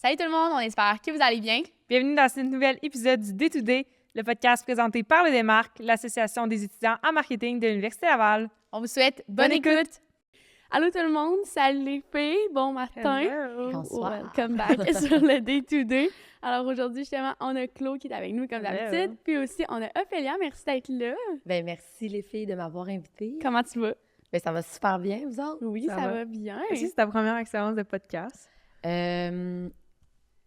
Salut tout le monde, on espère que vous allez bien. Bienvenue dans ce nouvel épisode du Day to Day, le podcast présenté par le Démarque, l'Association des étudiants en marketing de l'Université Laval. On vous souhaite bonne écoute. Allô tout le monde, salut les filles, bon matin. Hello. Bonsoir. Welcome back sur le Day to Day. Alors aujourd'hui, justement, on a Chloé qui est avec nous comme d'habitude, puis aussi on a Ophélia, merci d'être là. Ben merci les filles de m'avoir invitée. Comment tu vas? Ben ça va super bien, vous autres? Oui, ça va bien. Est-ce que c'est ta première expérience de podcast?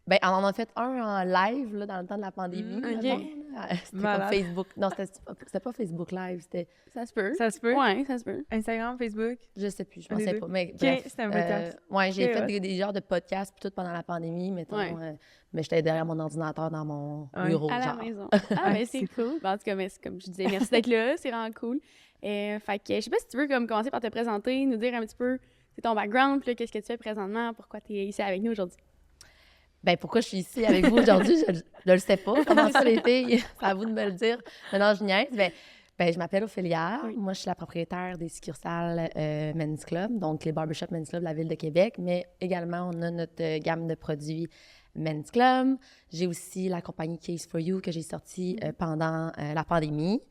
Ben on en a fait un en live là, dans le temps de la pandémie. Mettons, là. C'était comme Facebook. Non, c'était pas Facebook Live, c'était... Ça se peut. Ça se peut? Oui, ça se peut. Instagram, Facebook? Je sais plus, je Un m'en des sais deux. pas. Mais OK, bref, c'était un podcast. ouais, j'ai Ok, fait ouais. des genres de podcasts puis tout pendant la pandémie, mettons. Ouais. Mais j'étais derrière mon ordinateur dans mon Ouais. bureau, À la genre. maison. Ah, ben Ouais, c'est c'est cool. Ben, en tout cas, mais comme je disais, merci d'être là, c'est vraiment cool. Fait que je sais pas si tu veux comme commencer par te présenter, nous dire un petit peu c'est ton background, puis là, qu'est-ce que tu fais présentement, pourquoi tu es ici avec nous aujourd'hui. Ben pourquoi je suis ici avec vous aujourd'hui, je le sais pas. Comment ça les filles? C'est à vous de me le dire. Maintenant, je niaise. Ben, je m'appelle Ophélia. Oui. Moi, je suis la propriétaire des succursales Men's Club, donc les barbershops Men's Club de la Ville de Québec, mais également, on a notre gamme de produits Men's Club. J'ai aussi la compagnie Case for You que j'ai sortie pendant la pandémie.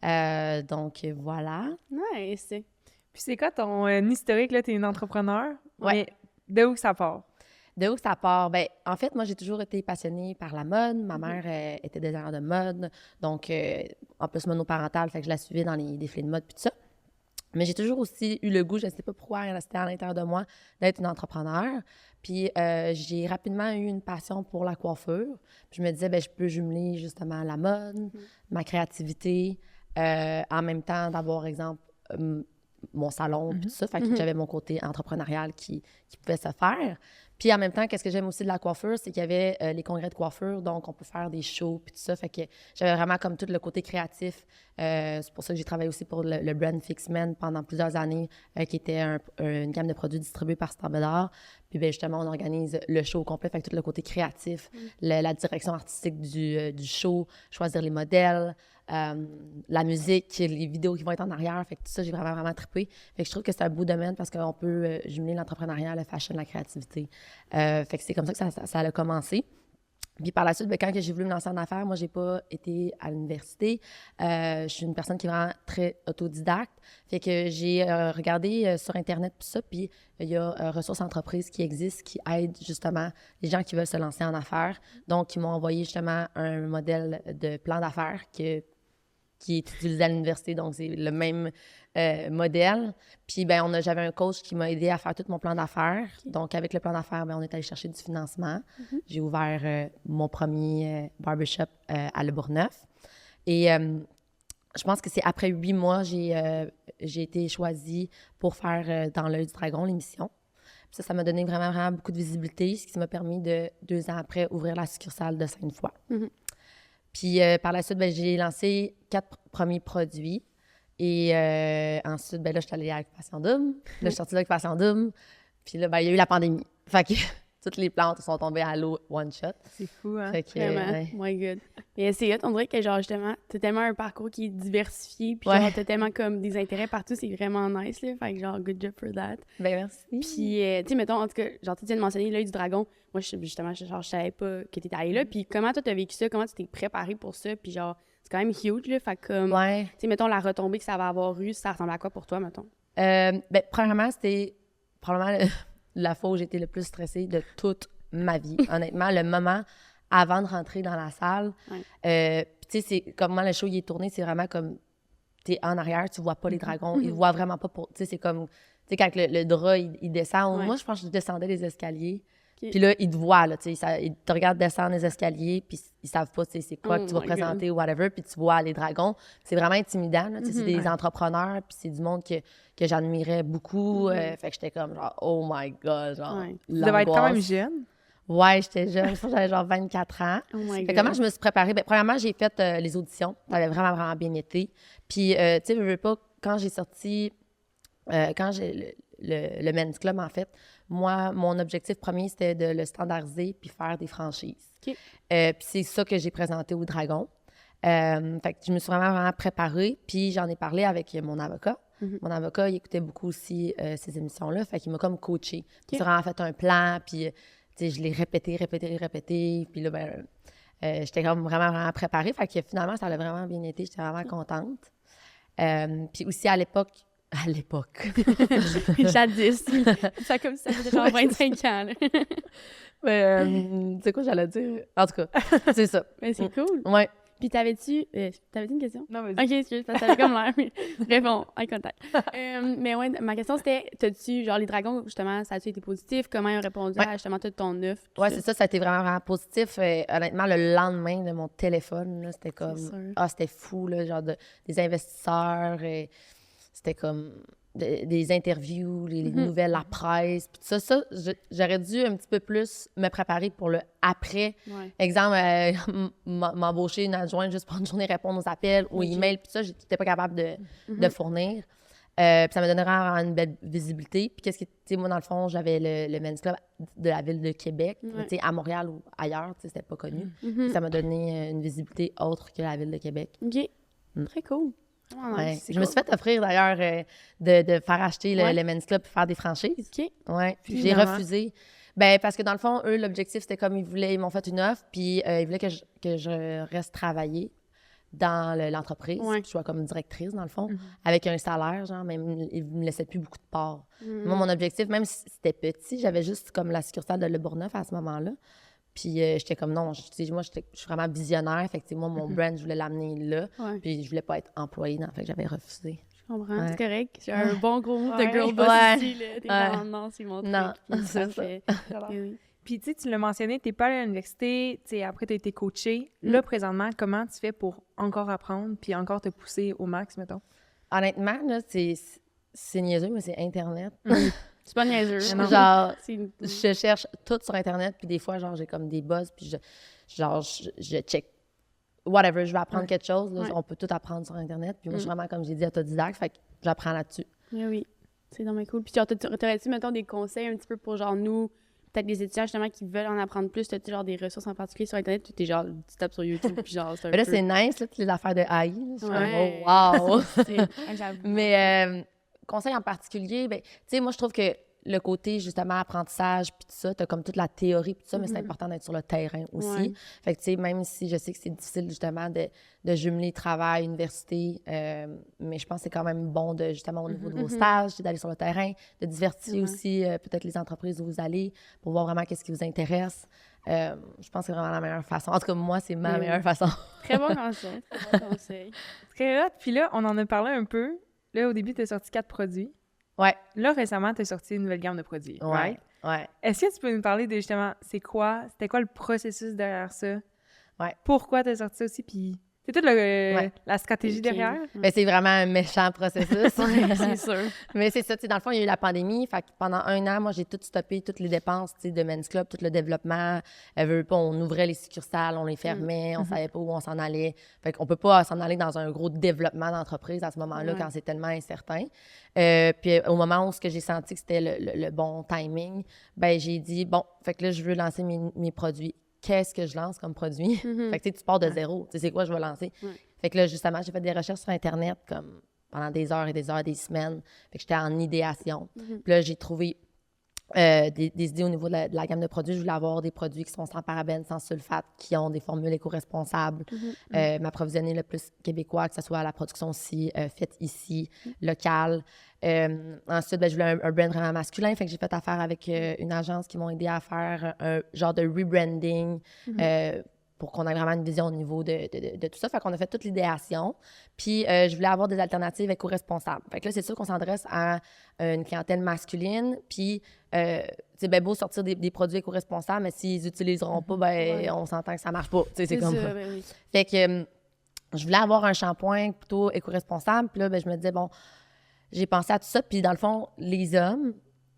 Donc, voilà. Nice. Puis c'est quoi ton historique, là? T'es une entrepreneur? Ouais. Mais de où que ça part? De où ça part? Ben, en fait, moi, j'ai toujours été passionnée par la mode. Ma mère était designer de mode, donc en plus monoparentale, fait que je la suivais dans les défilés de mode puis tout ça. Mais j'ai toujours aussi eu le goût, je ne sais pas pourquoi, c'était à l'intérieur de moi, d'être une entrepreneur. Puis j'ai rapidement eu une passion pour la coiffure. Puis je me disais, ben je peux jumeler justement la mode, ma créativité, en même temps d'avoir, exemple, mon salon, puis tout ça. Fait que j'avais mon côté entrepreneurial qui pouvait se faire. Puis en même temps, qu'est-ce que j'aime aussi de la coiffure, c'est qu'il y avait les congrès de coiffure, donc on peut faire des shows, puis tout ça. Fait que j'avais vraiment comme tout le côté créatif. C'est pour ça que j'ai travaillé aussi pour le brand Fixmen pendant plusieurs années, qui était une gamme de produits distribués par Starbedor. Puis bien, justement, on organise le show au complet, fait que tout le côté créatif, la direction artistique du show, choisir les modèles, la musique, les vidéos qui vont être en arrière. Fait que tout ça, j'ai vraiment trippé. Fait que je trouve que c'est un beau domaine parce qu'on peut jumeler l'entrepreneuriat, le fashion, la créativité. Fait que c'est comme ça que ça a commencé. Puis par la suite, bien, quand j'ai voulu me lancer en affaires, moi, j'ai pas été à l'université. Je suis une personne qui est vraiment très autodidacte. Fait que j'ai regardé sur Internet tout ça, puis il y a Ressources Entreprises qui existent, qui aident justement les gens qui veulent se lancer en affaires. Donc, ils m'ont envoyé justement un modèle de plan d'affaires qui est utilisé à l'université. Donc, c'est le même modèle. Puis, ben j'avais un coach qui m'a aidé à faire tout mon plan d'affaires. Okay. Donc, avec le plan d'affaires, ben on est allé chercher du financement. J'ai ouvert mon premier barbershop à Le Bourgneuf. Et je pense que c'est après 8 mois, j'ai été choisie pour faire Dans l'œil du dragon, l'émission. Puis ça m'a donné vraiment beaucoup de visibilité, ce qui m'a permis de, 2 ans après, ouvrir la succursale de Sainte-Foy. Puis par la suite, ben, j'ai lancé 4 premiers produits. Et ensuite, ben là, je suis allée à l'Occupation Double. Là, je suis sortie de l'Occupation Double. Puis là, ben, il y a eu la pandémie. Fait que toutes les plantes sont tombées à l'eau one shot. C'est fou, hein? Fait que, vraiment, my God. Mais c'est hot, on dirait que genre justement, t'as tellement un parcours qui est diversifié, puis genre t'as tellement comme des intérêts partout, c'est vraiment nice, là. Fait que genre, good job for that. Ben merci. Puis, tu sais, mettons, en tout cas, genre, tu viens de mentionner l'œil du dragon. Moi, justement, je savais pas que t'étais allée là. Puis comment toi, t'as vécu ça? Comment tu t'es préparée pour ça? Puis genre, c'est quand même huge, là. Fait que comme, tu sais, mettons, la retombée que ça va avoir eu, ça ressemble à quoi pour toi, mettons? Ben, premièrement, c'était probablement la fois où j'étais le plus stressée de toute ma vie. Honnêtement, le moment avant de rentrer dans la salle, puis tu sais, c'est comment le show il est tourné, c'est vraiment comme, t'es en arrière, tu vois pas les dragons, ils voient vraiment pas pour, tu sais, c'est comme, tu sais, quand le drap, il descend, moi, je pense que je descendais les escaliers, puis là, ils te voient, là, tu sais, ils te regardent descendre les escaliers, puis ils savent pas, tu sais, c'est quoi que tu vas présenter ou whatever, puis tu vois les dragons. C'est vraiment intimidant, là, tu sais, c'est des entrepreneurs, puis c'est du monde que j'admirais beaucoup, fait que j'étais comme, genre, oh my God, genre, Tu devais être quand même jeune. Ouais, j'étais jeune. Je pense que j'avais genre 24 ans. Oh my Fait God. comment je me suis préparée? Bien, premièrement, j'ai fait les auditions. Ça avait vraiment bien été. Puis, tu sais, je veux pas, quand j'ai sorti, quand j'ai le Men's Club, en fait, moi, mon objectif premier, c'était de le standardiser puis faire des franchises. Okay. Puis c'est ça que j'ai présenté au Dragon. Fait que je me suis vraiment préparée. Puis j'en ai parlé avec mon avocat. Mon avocat, il écoutait beaucoup aussi ces émissions-là. Fait qu'il m'a comme coaché. Okay. Il a vraiment fait un plan. Puis tu sais, je l'ai répété. Puis là, ben, j'étais comme vraiment préparée. Fait que finalement, ça a vraiment bien été. J'étais vraiment contente. Puis aussi, à l'époque... Jadis. Ça comme ça fait genre 25 ans, là. Mais, tu sais quoi, j'allais dire? En tout cas, c'est ça. Mais c'est cool. Ouais. Puis t'avais-tu une question? Non, vas-y. OK, excuse, parce que t'avais comme l'air, mais réponds, eye contact. Mais ouais, ma question, c'était, t'as-tu, genre, les dragons, justement, ça a-tu été positif? Comment ils ont répondu à, justement, tout ton œuf? Ouais, c'est ça, ça a été vraiment positif. Honnêtement, le lendemain de mon téléphone, là, c'était comme... c'était fou, là, genre des investisseurs, c'était comme... des interviews, les nouvelles, la presse, puis tout ça, j'aurais dû un petit peu plus me préparer pour le après. Ouais. Exemple, m'embaucher une adjointe juste pour une journée répondre aux appels ou emails, puis ça, j'étais pas capable de fournir. Puis ça me donnerait une belle visibilité. Puis qu'est-ce que, tu sais, moi, dans le fond, j'avais le Men's Club de la ville de Québec, tu sais, à Montréal ou ailleurs, tu sais, c'était pas connu. Puis ça m'a donné une visibilité autre que la ville de Québec. OK. Très cool. Ouais. Je me suis fait offrir d'ailleurs de faire acheter le Men's Club pour faire des franchises. OK. Ouais. Puis j'ai refusé. Ben parce que dans le fond, eux, l'objectif, c'était comme ils m'ont fait une offre, puis ils voulaient que je reste travailler dans l'entreprise, que je sois comme directrice, dans le fond, avec un salaire, genre, même ils me laissaient plus beaucoup de parts. Moi, mon objectif, même si c'était petit, j'avais juste comme la succursale de Le Bourgneuf à ce moment-là. Puis j'étais comme non, moi, je suis vraiment visionnaire. Fait que moi, mon brand, je voulais l'amener là. Ouais. Puis je voulais pas être employée. Fait que j'avais refusé. Je comprends, c'est correct. J'ai un bon gros move de girl boss ici. Là. T'es vraiment non, c'est mon truc. Non, c'est ça. Puis tu l'as mentionné, t'es pas allée à l'université, après t'as été coachée. Là, présentement, comment tu fais pour encore apprendre puis encore te pousser au max, mettons? Honnêtement, là, c'est niaiseux, mais c'est Internet. C'est pas niaiseux. Genre, je cherche tout sur Internet, puis des fois, genre, j'ai comme des buzz, puis je check whatever, je vais apprendre quelque chose. Là, on peut tout apprendre sur Internet. Puis moi, je suis vraiment, comme j'ai dit, autodidacte, fait que j'apprends là-dessus. Oui, c'est vraiment cool. Puis genre, t'aurais-tu, mettons, des conseils un petit peu pour, genre, nous, peut-être des étudiants, justement, qui veulent en apprendre plus? T'as-tu, genre, des ressources en particulier sur Internet? Puis t'es, genre, tu tapes sur YouTube, puis genre, c'est un Mais là, peu... c'est nice, là, toutes les affaires de AI. Je suis comme, oh, wow! Mais conseil en particulier, ben, tu sais, moi, je trouve que le côté, justement, apprentissage, puis tout ça, t'as comme toute la théorie, puis tout ça, mais c'est important d'être sur le terrain aussi. Ouais. Fait que, tu sais, même si je sais que c'est difficile, justement, de jumeler travail, université, mais je pense que c'est quand même bon, justement, au niveau de vos stages, d'aller sur le terrain, de diversifier aussi peut-être les entreprises où vous allez pour voir vraiment qu'est-ce qui vous intéresse. Je pense que c'est vraiment la meilleure façon. En tout cas, moi, c'est ma meilleure façon. Très bon conseil. Très bon conseil. Très hot. Puis là, on en a parlé un peu. Là, au début, tu as sorti 4 produits. Ouais. Là, récemment, tu as sorti une nouvelle gamme de produits. Ouais. Right? Ouais. Est-ce que tu peux nous parler de justement, c'était quoi le processus derrière ça? Ouais. Pourquoi tu as sorti ça aussi? Puis c'est toute la stratégie derrière? Ben, c'est vraiment un méchant processus. C'est sûr. Mais c'est ça, tu sais, dans le fond, il y a eu la pandémie. Fait que pendant 1 an, moi, j'ai tout stoppé, toutes les dépenses, tu sais, de Men's Club, tout le développement. On ouvrait les succursales, on les fermait, on savait pas où on s'en allait. Fait qu'on peut pas s'en aller dans un gros développement d'entreprise à ce moment-là quand c'est tellement incertain. Puis au moment où j'ai senti que c'était le bon timing, ben j'ai dit, bon, fait que là, je veux lancer mes produits. Qu'est-ce que je lance comme produit? Fait que tu pars de zéro. Tu sais, c'est quoi je vais lancer? Fait que là, justement, j'ai fait des recherches sur Internet comme pendant des heures et des heures, des semaines. Fait que j'étais en idéation. Puis là, j'ai trouvé des idées au niveau de la gamme de produits. Je voulais avoir des produits qui sont sans parabènes, sans sulfate, qui ont des formules éco-responsables, m'approvisionner le plus québécois, que ce soit à la production aussi, faite ici, locale. Ensuite, ben, je voulais un brand vraiment masculin, fait que j'ai fait affaire avec une agence qui m'ont aidé à faire un genre de rebranding pour qu'on ait vraiment une vision au niveau de tout ça. Fait qu'on a fait toute l'idéation. Puis, je voulais avoir des alternatives éco-responsables. Fait que là, c'est sûr qu'on s'adresse à une clientèle masculine. Puis, c'est bien beau sortir des produits éco-responsables, mais s'ils n'utiliseront pas, ben on s'entend que ça marche pas. C'est comme ça. Ben oui. Fait que je voulais avoir un shampoing plutôt éco-responsable. Puis là, ben, je me disais, bon, j'ai pensé à tout ça. Puis, dans le fond, les hommes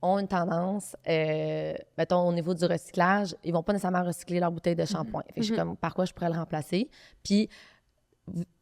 ont une tendance, mettons, au niveau du recyclage, ils vont pas nécessairement recycler leur bouteille de shampoing. Fait que je suis comme, par quoi je pourrais le remplacer? Puis,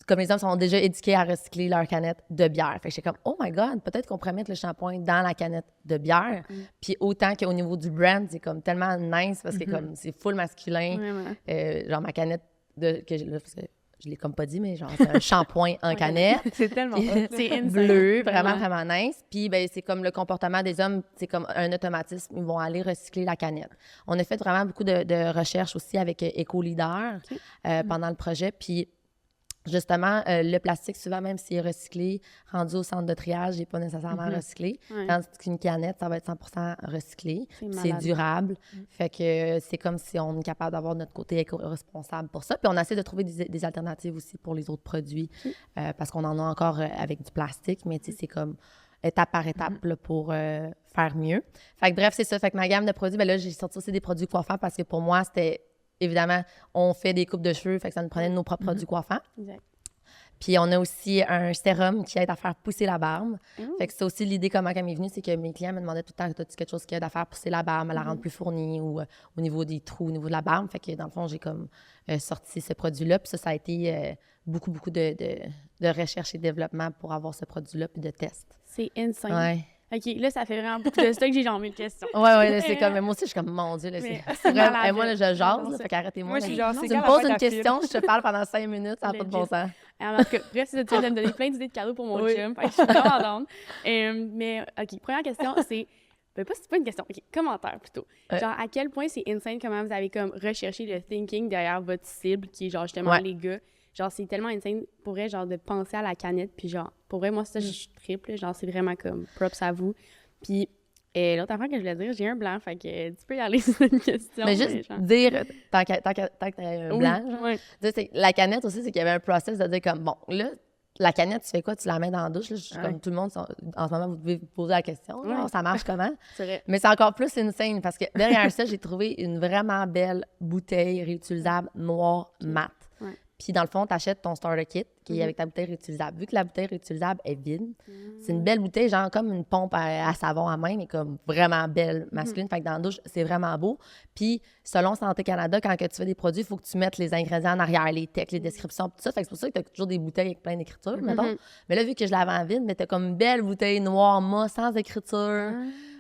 comme les hommes sont déjà éduqués à recycler leur canette de bière. Fait que j'étais comme, oh my God, peut-être qu'on pourrait mettre le shampoing dans la canette de bière. Puis autant qu'au niveau du brand, c'est comme tellement nice parce que comme c'est full masculin. Genre ma canette parce que je l'ai comme pas dit, mais genre, c'est un shampoing en canette. C'est tellement C'est bleu, vraiment, vraiment nice. Puis, ben, c'est comme le comportement des hommes, c'est comme un automatisme. Ils vont aller recycler la canette. On a fait vraiment beaucoup de recherches aussi avec Éco-Leader pendant le projet. Puis, justement, le plastique, souvent, même s'il est recyclé, rendu au centre de triage, il n'est pas nécessairement recyclé. Tandis qu'une canette, ça va être 100% recyclé. C'est durable. Fait que c'est comme si on est capable d'avoir notre côté éco-responsable pour ça. Puis on essaie de trouver des alternatives aussi pour les autres produits parce qu'on en a encore avec du plastique, mais tu sais, c'est comme étape par étape là, pour faire mieux. Fait que bref, c'est ça. Fait que ma gamme de produits, ben là, j'ai sorti aussi des produits coiffants parce que pour moi, c'était... Évidemment, on fait des coupes de cheveux, fait que ça nous prenait nos propres produits coiffants. Exact. Puis on a aussi un sérum qui aide à faire pousser la barbe. Fait que c'est aussi l'idée comment elle m'est venue, c'est que mes clients me demandaient tout le temps, as-tu quelque chose qui aide à faire pousser la barbe, à la rendre plus fournie ou au niveau des trous, au niveau de la barbe. Fait que dans le fond, j'ai comme sorti ce produit-là. Puis ça a été beaucoup de recherche et développement pour avoir ce produit-là puis de tests. C'est insane. Ouais. OK, là, ça fait vraiment beaucoup de stock. J'ai genre 1000 questions. Ouais, c'est comme... Mais moi aussi, je suis comme, mon Dieu, là, c'est vraiment... Et moi, là, je jase, fait qu'arrêtez-moi. Moi, je suis genre, tu me poses une question, je te parle pendant 5 minutes, ça n'a pas de bon sens. En tout cas, bref, c'est ça, tu viens de me donner plein d'idées de cadeaux pour mon chum. Fait que je suis vraiment down. Mais, OK, première question, c'est... Ben, c'est pas une question. OK, commentaire, plutôt. Genre, à quel point c'est insane comment vous avez comme recherché le thinking derrière votre cible, qui est genre, justement, les gars. Genre, c'est tellement insane pour vrai, genre, de penser à la canette. Puis genre, pour vrai, moi, ça, je suis triple. Genre, c'est vraiment comme props à vous. Puis l'autre affaire que je voulais dire, j'ai un blanc, fait que tu peux y aller sur une question. Mais juste dire, tant que t'as un blanc, dire, la canette aussi, c'est qu'il y avait un process de dire comme, bon, là, la canette, tu fais quoi? Tu la mets dans la douche? Là, comme tout le monde, en ce moment, vous devez vous poser la question. Genre, ça marche comment? C'est vrai. Mais c'est encore plus insane parce que derrière ça, j'ai trouvé une vraiment belle bouteille réutilisable noire mat. Puis, dans le fond, tu achètes ton starter kit qui est avec ta bouteille réutilisable. Vu que la bouteille réutilisable est vide, c'est une belle bouteille, genre comme une pompe à savon à main, mais comme vraiment belle, masculine. Fait que dans la douche, c'est vraiment beau. Puis, selon Santé Canada, quand que tu fais des produits, il faut que tu mettes les ingrédients en arrière, les textes, les descriptions, tout ça. Fait que c'est pour ça que tu as toujours des bouteilles avec plein d'écriture, mettons. Mais là, vu que je l'avais en vide, mais tu as comme une belle bouteille noire, mat, sans écriture.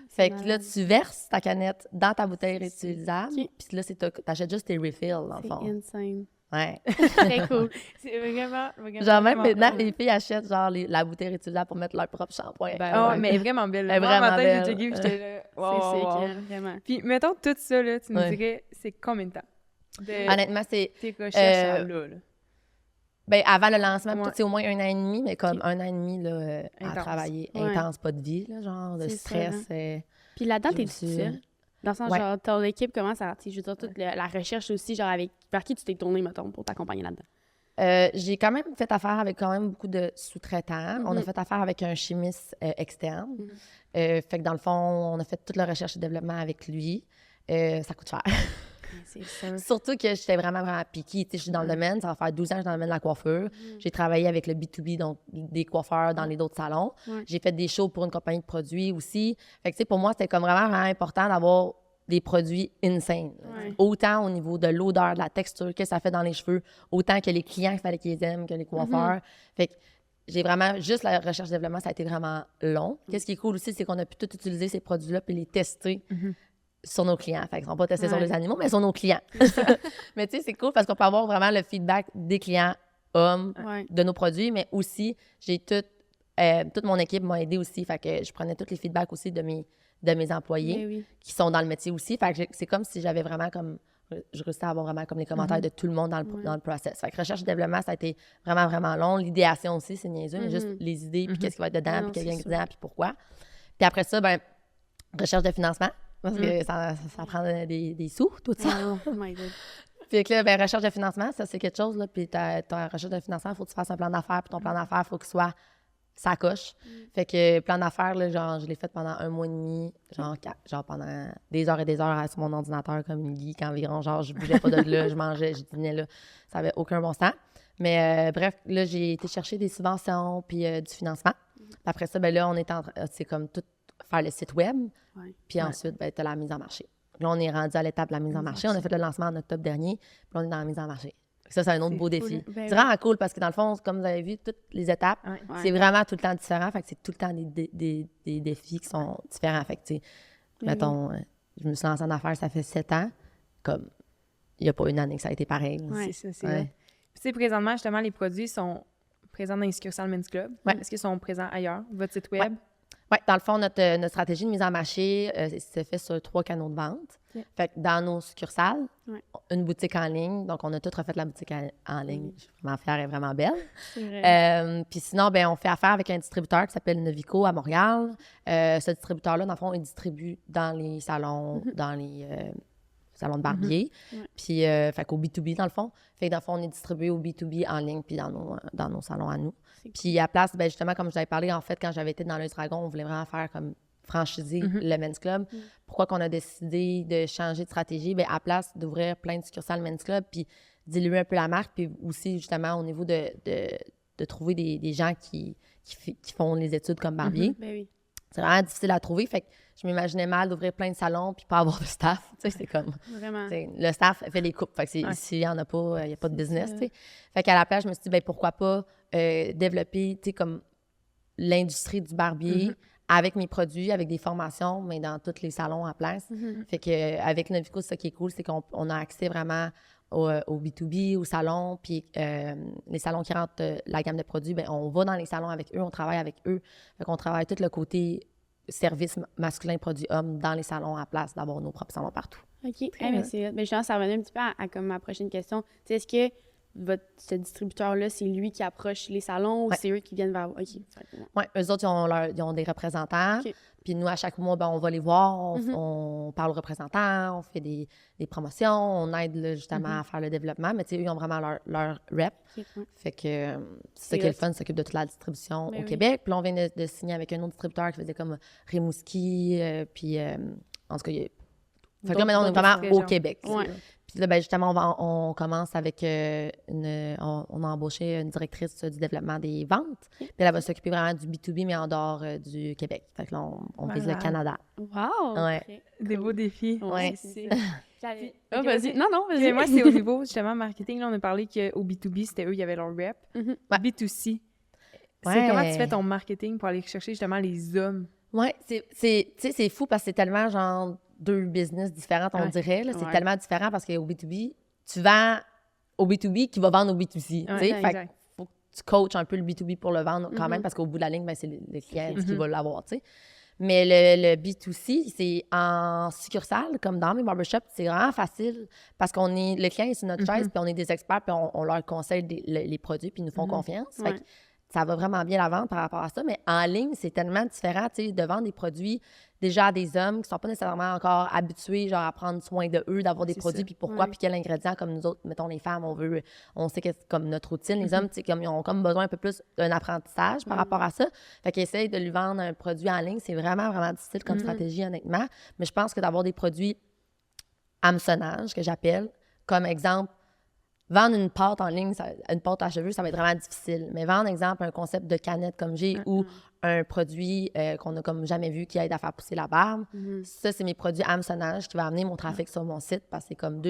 Fait que là, tu verses ta canette dans ta bouteille réutilisable. Puis là, tu achètes juste tes refills, dans le fond. C'est insane. Ouais. Très cool. C'est vraiment genre, même maintenant, les filles achètent genre la bouteille réutilisable pour mettre leur propre shampoing. Mais elle est vraiment belle. Elle est vraiment belle. J'ai checké, j'étais là. C'est sick, vraiment. Puis, mettons tout ça, là, tu me dirais, c'est combien de temps? Honnêtement, c'est... Tes recherches là. Ben, avant le lancement, c'est au moins 1 an et demi, mais comme 1 an et demi là, à travailler. Intense, pas de vie, là, genre, de stress. Puis là-dedans, t'es seule? Dans le sens, genre, ton équipe, comment ça... Je veux dire, toute la recherche aussi, genre, vers qui tu t'es tournée, mettons, pour t'accompagner là-dedans? J'ai quand même fait affaire avec quand même beaucoup de sous-traitants. On a fait affaire avec un chimiste externe. Fait que dans le fond, on a fait toute la recherche et développement avec lui. Ça coûte cher. C'est sûr. Surtout que j'étais vraiment piquée. Je suis dans le domaine, ça va faire 12 ans que je suis dans le domaine de la coiffure. J'ai travaillé avec le B2B, donc des coiffeurs dans les autres salons. J'ai fait des shows pour une compagnie de produits aussi. Fait que pour moi, c'était comme vraiment important d'avoir des produits insane. Autant au niveau de l'odeur, de la texture que ça fait dans les cheveux, autant que les clients qu'il fallait qu'ils aiment, que les coiffeurs. Fait que j'ai vraiment, juste la recherche et développement, ça a été vraiment long. Qu'est-ce qui est cool aussi, c'est qu'on a pu tout utiliser ces produits-là puis les tester sur nos clients. Fait qu'ils ne sont pas testés sur les animaux, mais sur nos clients. Mais tu sais, c'est cool parce qu'on peut avoir vraiment le feedback des clients hommes de nos produits, mais aussi, j'ai toute mon équipe m'a aidé aussi. Fait que je prenais tous les feedbacks aussi de mes employés qui sont dans le métier aussi. Fait que c'est comme si j'avais vraiment comme... Je réussissais à avoir vraiment comme les commentaires de tout le monde dans le process. Fait que recherche et développement, ça a été vraiment, vraiment long. L'idéation aussi, c'est niaiseux, mais juste les idées, puis qu'est-ce qui va être dedans, puis quel ingrédient, puis pourquoi. Puis après ça, ben recherche de financement. Parce que ça prend des sous, tout ça. Oh my God. Puis que là, ben, recherche de financement, ça, c'est quelque chose. Là, puis ta recherche de financement, il faut que tu fasses un plan d'affaires. Puis ton plan d'affaires, il faut qu'il soit ça coche. Fait que plan d'affaires, là, genre, je l'ai fait pendant 1 mois et demi, genre pendant des heures et des heures sur mon ordinateur comme une geek environ. Genre, je bougeais pas de là, je mangeais, je dînais là. Ça avait aucun bon sens. Mais bref, là, j'ai été chercher des subventions puis du financement. Puis après ça, ben là, on est c'est comme tout faire le site web. Puis ensuite, ben, tu as la mise en marché. Là, on est rendu à l'étape de la mise en marché. On a fait le lancement en octobre dernier, puis on est dans la mise en marché. Ça, c'est un autre beau défi. Ben c'est vraiment cool parce que dans le fond, comme vous avez vu, toutes les étapes, c'est vraiment tout le temps différent. Fait que c'est tout le temps des défis qui sont différents. Fait que, tu sais, mettons, je me suis lancée en affaires, ça fait 7 ans. Comme, il n'y a pas une année que ça a été pareil. C'est ça, c'est vrai. Tu sais, présentement, justement, les produits sont présents dans les succursales Men's Club. Ouais. Est-ce qu'ils sont présents ailleurs? Votre site web? Oui, dans le fond, notre stratégie de mise en marché se fait sur 3 canaux de vente. Okay. Fait que dans nos succursales, Ouais. une boutique en ligne. Donc, on a tout refait la boutique en ligne. Je suis vraiment fière et vraiment belle. C'est vrai. Puis sinon, ben, on fait affaire avec un distributeur qui s'appelle Novico à Montréal. Ce distributeur-là, dans le fond, il distribue dans les salons, dans les salons de barbier. Ouais. Puis, fait qu'au B2B, dans le fond. Fait que dans le fond, on est distribué au B2B en ligne puis dans nos salons à nous. Puis à place, ben justement, comme je vous avais parlé, en fait, quand j'avais été dans l'Œil Dragon, on voulait vraiment faire comme franchiser le Men's Club. Pourquoi qu'on a décidé de changer de stratégie? Bien, à place d'ouvrir plein de succursales Men's Club, puis diluer un peu la marque, puis aussi, justement, au niveau de trouver des gens qui font les études comme barbier. Ben oui. C'est vraiment difficile à trouver. Fait que je m'imaginais mal d'ouvrir plein de salons puis pas avoir de staff. Tu sais, c'est comme... Vraiment. Le staff fait les coupes. Fait que s'il n'y en a pas, il n'y a pas de business, tu sais. Fait qu'à la place, je me suis dit, bien, pourquoi pas développer, tu sais, comme l'industrie du barbier avec mes produits, avec des formations, mais dans tous les salons à place. Fait qu'avec Novico, ce qui est cool, c'est qu'on a accès vraiment au B2B, au salon, puis les salons qui rentrent la gamme de produits, bien, on va dans les salons avec eux, on travaille avec eux. Fait qu'on travaille tout le côté service masculin, produit homme dans les salons à place, d'avoir nos propres salons partout. OK. Mais justement, ça revenait un petit peu à comme ma prochaine question. Tu sais, est-ce que ce distributeur-là, c'est lui qui approche les salons ou c'est eux qui viennent vers vous? OK. Oui, eux autres, ils ont des représentants. Okay. Puis nous, à chaque mois, ben, on va les voir, on parle aux représentants, on fait des promotions, on aide là, justement à faire le développement. Mais tu sais, eux, ils ont vraiment leur rep. Okay. Fait que c'est ça qui est le fun, ils s'occupent de toute la distribution au Québec. Puis là, on vient de signer avec un autre distributeur qui faisait comme Rimouski. Puis en tout cas, fait que là, maintenant, on est vraiment au Québec. Ouais. Puis là, ben, justement, on commence avec on a embauché une directrice du développement des ventes. Puis elle va s'occuper vraiment du B2B, mais en dehors du Québec. Fait que là, on vise le Canada. Wow! Ouais. Des beaux défis. Ouais. Oh, vas-y. Non, vas-y. Mais moi, c'est au niveau, justement, marketing. Là, on a parlé qu'au B2B, c'était eux, il y avait leur rep. B2C. C'est comment tu fais ton marketing pour aller chercher, justement, les hommes? Oui, c'est fou parce que c'est tellement, genre, 2 business différentes, on dirait. Là. C'est tellement différent parce qu'au B2B, tu vends au B2B qui va vendre au B2C. Fait qu'il faut que tu coaches un peu le B2B pour le vendre quand même parce qu'au bout de la ligne, ben, c'est le client qui va l'avoir, tu sais. Mais le B2C, c'est en succursale, comme dans mes barbershops, c'est vraiment facile parce qu'on est, le client est sur notre chaise, puis on est des experts, puis on leur conseille les produits, puis ils nous font confiance. Fait que ça va vraiment bien la vente par rapport à ça. Mais en ligne, c'est tellement différent, tu sais, de vendre des produits déjà à des hommes qui ne sont pas nécessairement encore habitués, genre, à prendre soin de eux, d'avoir des produits, puis pourquoi, puis quel ingrédient, comme nous autres, mettons, les femmes, on sait que c'est comme notre routine. Les hommes, tu sais, comme, ils ont comme besoin un peu plus d'un apprentissage par rapport à ça. Fait qu'ils essayent de lui vendre un produit en ligne. C'est vraiment, vraiment difficile comme stratégie, honnêtement. Mais je pense que d'avoir des produits hameçonnage, que j'appelle, comme exemple, vendre une pâte en ligne, une pâte à cheveux, ça va être vraiment difficile. Mais vendre, exemple, un concept de canette comme j'ai ou un produit qu'on a comme jamais vu qui aide à faire pousser la barbe, ça, c'est mes produits hameçonnage qui va amener mon trafic sur mon site parce que c'est comme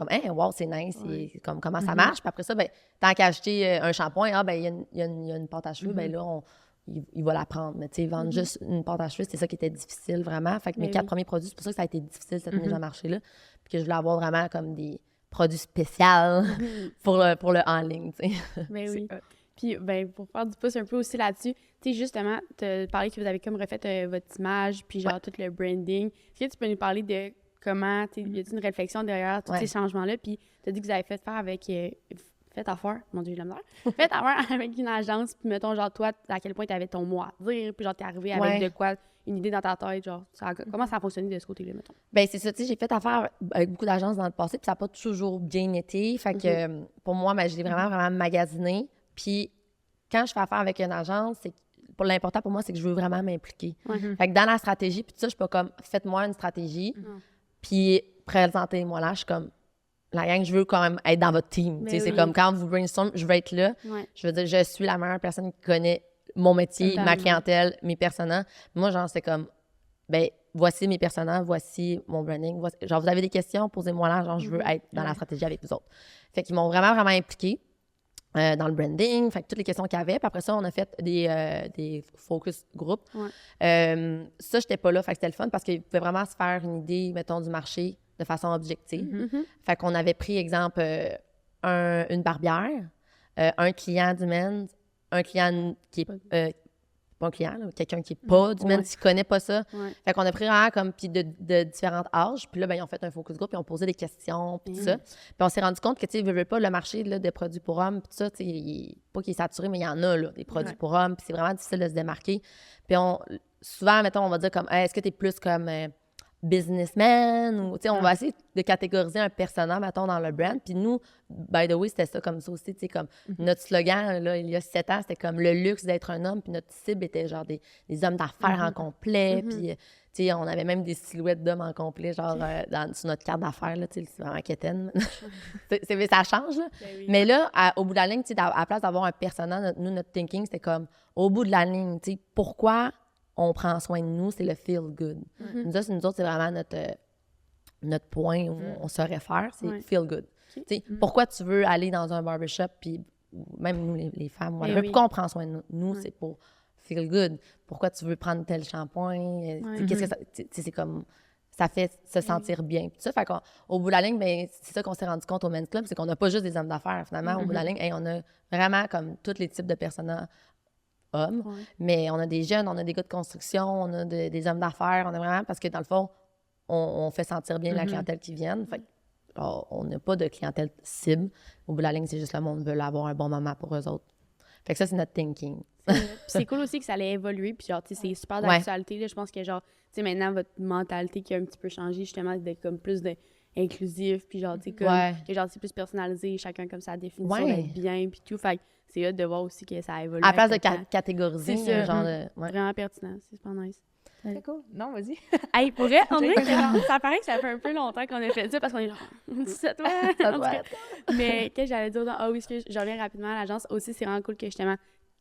hey, wow, c'est nice, et comme comment ça marche. Puis après ça, ben, tant qu'à acheter un shampoing, il y a une pâte à cheveux, ben là, il va la prendre. Mais tu sais, vendre juste une pâte à cheveux, c'est ça qui était difficile vraiment. Fait que mes 4 premiers produits, c'est pour ça que ça a été difficile cette mise en marché-là. Puis que je voulais avoir vraiment comme des produits spéciaux pour le en ligne, tu sais. Ben oui. Puis, ben, pour faire du pouce un peu aussi là-dessus, tu sais, justement, tu as parlé que vous avez comme refait votre image, puis genre tout le branding. Est-ce que tu peux nous parler de comment, tu sais, y a-t-il une réflexion derrière tous ces changements-là? Puis, tu as dit que vous avez fait faire avec... Faites affaire, mon Dieu, je l'aime bien. Faites affaire avec une agence, puis mettons, genre, toi, à quel point tu avais ton mot à dire, puis genre, t'es arrivé avec de quoi, une idée dans ta tête, genre, comment ça a fonctionné de ce côté-là, mettons? Bien, c'est ça, tu sais, j'ai fait affaire avec beaucoup d'agences dans le passé, puis ça n'a pas toujours bien été. Fait que pour moi, ben, je l'ai vraiment, vraiment magasiné. Puis quand je fais affaire avec une agence, l'important pour moi, c'est que je veux vraiment m'impliquer. Fait que dans la stratégie, puis tout ça, je suis pas comme, faites-moi une stratégie, puis présentez-moi là, je suis comme, la gang, je veux quand même être dans votre team. C'est comme quand vous brainstorm, je veux être là. Je veux dire, je suis la meilleure personne qui connaît mon métier, ma clientèle, mes personas. Moi, genre, c'est comme, ben voici mes personas, voici mon branding. Genre, vous avez des questions, posez-moi là. Genre, je veux être dans la stratégie avec vous autres. Fait qu'ils m'ont vraiment, vraiment impliquée dans le branding. Fait que toutes les questions qu'il y avait. Puis après ça, on a fait des focus group. Ça, j'étais pas là. Fait que c'était le fun parce qu'ils pouvaient vraiment se faire une idée, mettons, du marché de façon objective. Fait qu'on avait pris, exemple, une barbière, un client du men's, un client qui est pas un client, là, quelqu'un qui est pas du men's, qui connaît pas ça. Ouais. Fait qu'on a pris vraiment comme puis de différents âges. Puis là, ben, ils ont fait un focus group, puis ils ont posé des questions, puis tout ça. Puis on s'est rendu compte que, tu sais, veux pas, le marché là, des produits pour hommes, puis tout ça, tu sais, pas qu'il est saturé, mais il y en a, là, des produits pour hommes, puis c'est vraiment difficile de se démarquer. Puis souvent, mettons, on va dire comme, hey, est-ce que tu es plus comme businessman ou, tu sais, on va essayer de catégoriser un personnage, mettons, dans le brand. Puis nous, by the way, c'était ça comme ça aussi, tu sais, comme notre slogan, là, il y a 7 ans, c'était comme le luxe d'être un homme, puis notre cible était genre des hommes d'affaires en complet, puis, tu sais, on avait même des silhouettes d'hommes en complet, genre, sur notre carte d'affaires, là, tu sais, c'est vraiment quétaine. Ça change, là. Ben oui. Mais là, au bout de la ligne, tu sais, à la place d'avoir un personnage, nous, notre thinking, c'était comme, au bout de la ligne, tu sais, pourquoi on prend soin de nous, c'est le feel good. Nous autres, c'est vraiment notre point où on se réfère, c'est feel good. Tu sais, pourquoi tu veux aller dans un barbershop, puis même nous, les femmes, pourquoi on prend soin de nous? Nous, c'est pour feel good. Pourquoi tu veux prendre tel shampoing? Qu'est-ce que ça... C'est comme... Ça fait se sentir bien. Puis ça, fait qu'au bout de la ligne, ben, c'est ça qu'on s'est rendu compte au Men's Club, c'est qu'on n'a pas juste des hommes d'affaires. Finalement, au bout de la ligne, hey, on a vraiment comme tous les types de personnages hommes, mais on a des jeunes, on a des gars de construction, on a des hommes d'affaires, on a vraiment, parce que dans le fond, on fait sentir bien la clientèle qui vient. Fait on n'a pas de clientèle cible. Au bout de la ligne, c'est juste le monde veut avoir un bon moment pour eux autres. Fait que ça, c'est notre thinking. Puis c'est cool aussi que ça allait évoluer, puis genre, tu sais, c'est super d'actualité, là. Je pense que genre, tu sais, maintenant, votre mentalité qui a un petit peu changé, justement, d'être comme plus inclusif, puis genre, tu sais, comme, que genre, c'est plus personnalisé, chacun comme sa définition d'être bien, puis tout. Fait que c'est hâte de voir aussi que ça a évolué. À la place de catégoriser, c'est genre vraiment pertinent, c'est super nice. C'est cool. Non, vas-y. Hey, pour vrai, on dirait que genre, ça paraît que ça fait un peu longtemps qu'on a fait ça parce qu'on est genre, c'est toi. Mais qu'est-ce que j'allais dire? Ah oui, je reviens rapidement à l'agence. Aussi, c'est vraiment cool que justement,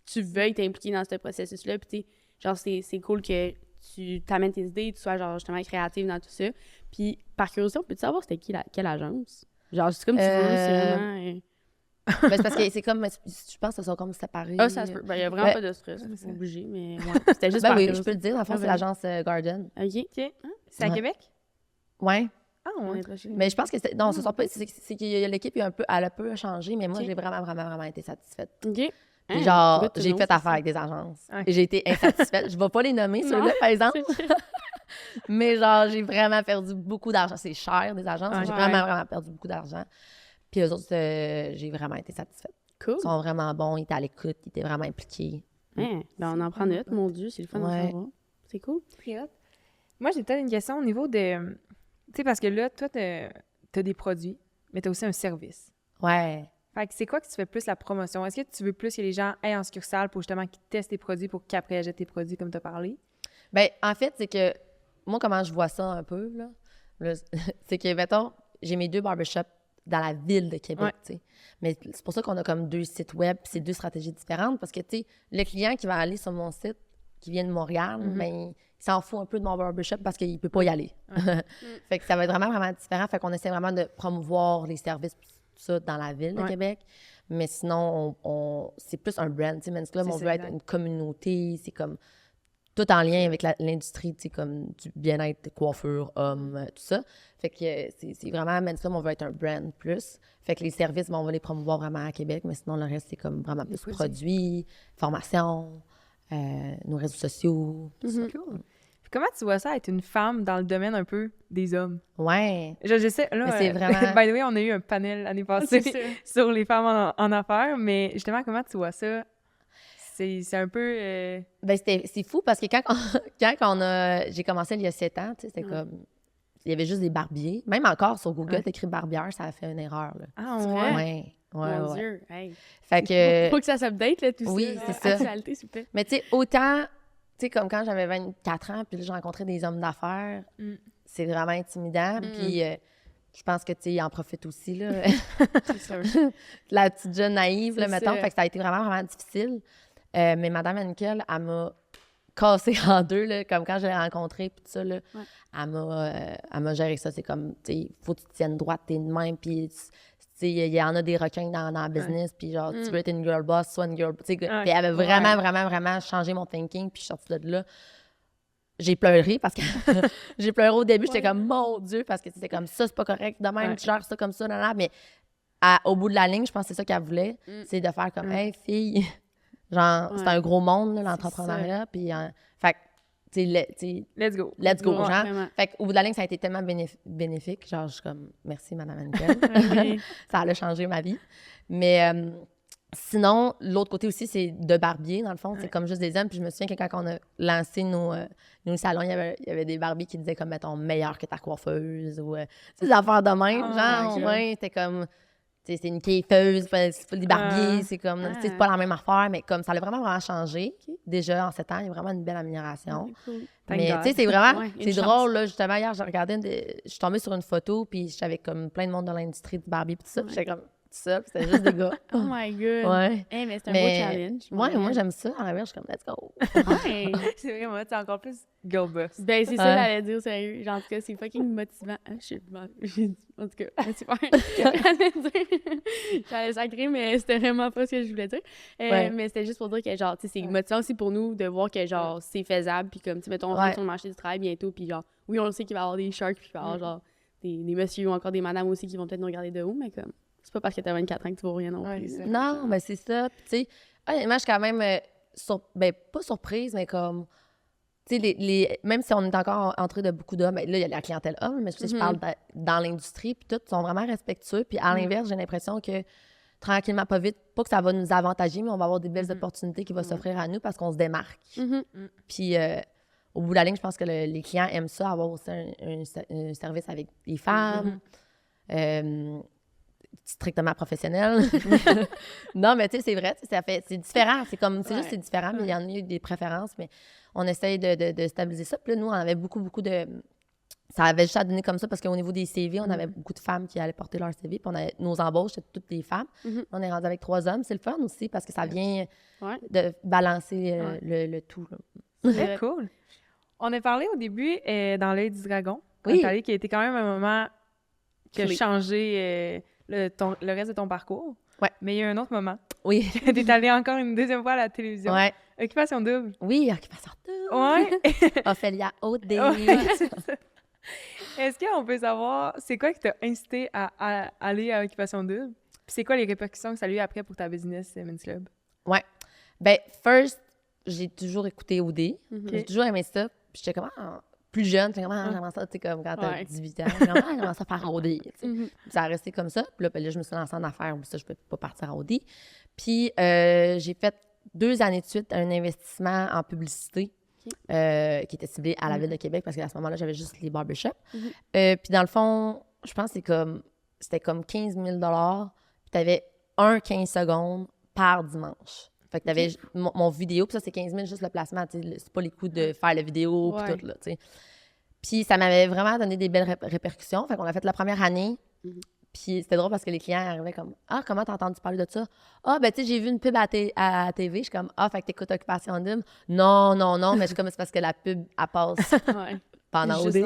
tu veuilles t'impliquer dans ce processus-là. Puis, tu sais, genre, c'est cool que tu t'amènes tes idées, tu sois, genre, justement, créative dans tout ça. Puis, par curiosité, on peut-tu savoir c'était quelle agence? Genre, c'est comme tu veux, c'est vraiment. Ben, c'est parce que c'est comme, je pense que ça sont comme séparés. Ah, ça se peut. Ben, il n'y a vraiment pas de stress. Il faut bouger, mais ouais. C'était juste ben par oui, curiosité. je peux le dire. Dans le fond, c'est l'agence Garden. OK. C'est à Québec? Ouais. Ah, ouais. Mais je pense que non, ce sont pas. C'est que l'équipe elle a peu changé, mais moi, j'ai vraiment été satisfaite. OK. Puis genre, j'ai fait affaire avec des agences. Et j'ai été insatisfaite. Je vais pas les nommer, ceux-là, par exemple. Mais genre, j'ai vraiment perdu beaucoup d'argent. C'est cher, des agences. J'ai vraiment perdu beaucoup d'argent. Puis eux autres, j'ai vraiment été satisfaite. Cool. Ils sont vraiment bons, ils étaient à l'écoute, ils étaient vraiment impliqués. Ben, on en prend note, mon Dieu, c'est le fun d'en savoir. C'est cool. Moi, j'ai peut-être une question au niveau de... Tu sais, parce que là, toi, t'as des produits, mais t'as aussi un service. Ouais. Fait que c'est quoi que tu fais plus la promotion? Est-ce que tu veux plus que les gens aillent en succursale pour justement qu'ils testent tes produits pour qu'après achètent tes produits comme t'as parlé? Ben en fait, c'est que moi, comment je vois ça un peu, là c'est que, mettons, j'ai mes 2 barbershops dans la ville de Québec, tu sais. Mais c'est pour ça qu'on a comme 2 sites web, puis c'est 2 stratégies différentes, parce que, tu sais, le client qui va aller sur mon site, qui vient de Montréal, ben, il s'en fout un peu de mon barbershop parce qu'il peut pas y aller. Fait que ça va être vraiment différent. Fait qu'on essaie vraiment de promouvoir les services, tout ça, dans la ville de Québec. Mais sinon, c'est plus un brand, tu sais. Men's Club, on veut être une communauté, c'est comme tout en lien avec l'industrie, tu sais, comme du bien-être, coiffure, homme, tout ça. Fait que c'est vraiment, Men's Club, on veut être un brand plus. Fait que les services, on va les promouvoir vraiment à Québec, mais sinon, le reste, c'est comme vraiment plus produits, formation, nos réseaux sociaux, tout ça. Cool. Puis comment tu vois ça, être une femme dans le domaine un peu des hommes? Ouais. Je sais, là, c'est vraiment... by the way, on a eu un panel l'année passée sur les femmes en affaires, mais justement, comment tu vois ça? C'est un peu... Ben, c'est fou parce que quand j'ai commencé il y a 7 ans, tu sais, c'était comme... Il y avait juste des barbiers. Même encore, sur Google, t'écris barbière, ça a fait une erreur, là. Ah, ouais? Ouais. Mon Dieu, hey. Fait que... Faut que ça s'update, là, tout ça. Oui, c'est ça. Actualité, s'il vous plaît. Mais tu sais, autant... Tu sais, comme quand j'avais 24 ans, puis là, j'ai rencontré des hommes d'affaires, c'est vraiment intimidant. Puis je pense que, tu sais, ils en profitent aussi, là. C'est sûr. La petite jeune naïve, là, mettons. Ça. Fait que ça a été vraiment difficile. Mais Madame Henkel, elle m'a cassé en deux, là, comme quand je l'ai rencontrée, puis tout ça, là. Elle m'a géré ça. C'est comme, tu sais, faut que tu te tiennes droite, t'es de même, puis... Il y en a des requins dans le business, puis genre, tu veux être une girl boss, soit une girl... Puis elle avait vraiment changé mon thinking, puis je suis sortie de là. J'ai pleuré parce que j'ai pleuré au début, j'étais comme, mon Dieu, parce que c'était comme ça, c'est pas correct, de même, tu gères ça comme ça, là, mais au bout de la ligne, je pense que c'est ça qu'elle voulait, c'est de faire comme, hey, fille, genre, c'est un gros monde, là, l'entrepreneuriat, puis, fait que, tu sais, let's go, genre. Vraiment. Fait qu'au bout de la ligne, ça a été tellement bénéfique, genre, je suis comme, merci, Madame Anniken. Ça a changé ma vie. Mais sinon, l'autre côté aussi, c'est de barbier, dans le fond, c'est comme juste des hommes. Puis je me souviens que quand on a lancé nos salons, il y avait des barbiers qui disaient comme, mettons, meilleur que ta coiffeuse, ou des affaires de même, genre, ouais, c'était comme... c'est une quaiffeuse, c'est pas des barbiers, c'est comme, c'est pas la même affaire, mais comme ça a vraiment changé. Déjà, en 7 ans, il y a vraiment une belle amélioration. Cool. Mais tu sais, c'est vraiment, c'est chance. drôle, là, justement, hier, je regardais, je suis tombée sur une photo, puis j'avais comme plein de monde dans l'industrie du barbier, puis tout ça, puis j'étais comme, tout ça, puis c'était juste des gars. Oh my God! Ouais. Hey, mais c'est un beau challenge. Ouais, moi, j'aime ça. En vrai, je suis comme, let's go. Ouais. C'est vrai, moi, t'es encore plus girl boss. Ben, c'est ça que j'allais dire, sérieux. Genre, en tout cas, c'est fucking motivant. Ah, en tout cas, c'est super. J'allais sacrer, mais c'était vraiment pas ce que je voulais dire. Mais c'était juste pour dire que, genre, tu sais, c'est motivant aussi pour nous de voir que, genre, c'est faisable. Puis comme, tu sais, mettons, on rentre sur le marché du travail bientôt. Puis genre, oui, on le sait qu'il va y avoir des sharks. Puis il va y avoir, genre, des messieurs ou encore des madames aussi qui vont peut-être nous regarder de haut. Mais comme, c'est pas parce que t'as 24 ans que tu vaux rien non plus. Non, mais c'est ça. Puis, tu sais, honnêtement, je suis quand même, pas surprise, mais comme, tu sais, même si on est encore entré de beaucoup d'hommes, là, il y a la clientèle homme, mais je parle dans l'industrie, puis tout, ils sont vraiment respectueux. Puis à l'inverse, j'ai l'impression que tranquillement, pas vite, pas que ça va nous avantager, mais on va avoir des belles opportunités qui vont s'offrir à nous parce qu'on se démarque. Puis au bout de la ligne, je pense que les clients aiment ça, avoir aussi un service avec des femmes. Strictement professionnel. Non, mais tu sais, c'est vrai, c'est différent. C'est comme, c'est juste, c'est différent, mais il y en a eu des préférences, mais on essaye de stabiliser ça. Puis là, nous, on avait beaucoup de... Ça avait juste à donner comme ça parce qu'au niveau des CV, on avait beaucoup de femmes qui allaient porter leur CV, puis on avait nos embauches, c'était toutes des femmes. On est rendu avec 3 hommes. C'est le fun aussi parce que ça vient de balancer le tout. C'est cool. On a parlé au début dans l'œil du dragon. On a parlé qui a été quand même un moment qui a changé... le reste de ton parcours. Ouais. Mais il y a un autre moment. Oui. T'es allée encore une deuxième fois à la télévision. Ouais. Occupation double. Oui, Occupation double. Ouais. Ophélia OD. Ouais, est-ce qu'on peut savoir, c'est quoi qui t'a incité à aller à Occupation double? Puis c'est quoi les répercussions que ça a eu après pour ta business, Men's Club? Ouais. Ben, first, j'ai toujours écouté OD. J'ai toujours aimé ça. Puis j'étais comme, plus jeune, j'aimerais ça, tu sais, comme quand t'as 18 ans, j'aimerais ça faire OD, tu sais. Ça a resté comme ça. Puis là, je me suis lancée en affaires, puis ça, je peux pas partir en OD. Puis j'ai fait 2 années de suite un investissement en publicité qui était ciblé à la Ville de Québec, parce qu'à ce moment-là, j'avais juste les barbershops. Puis dans le fond, je pense que c'était comme 15 000 $, puis t'avais 15 secondes par dimanche. Fait que t'avais mon vidéo, puis ça, c'est 15 000 juste le placement, tu sais, c'est pas les coûts de faire la vidéo, puis tout, là, tu sais. Puis ça m'avait vraiment donné des belles répercussions. Fait qu'on a fait la première année, puis c'était drôle parce que les clients arrivaient comme « Ah, comment t'as entendu parler de ça? »« Ah, ben tu sais, j'ai vu une pub à la TV. » Je suis comme « Ah, fait que t'écoutes Occupation double? »« Non, mais je suis comme « C'est parce que la pub, elle passe pendant OD. »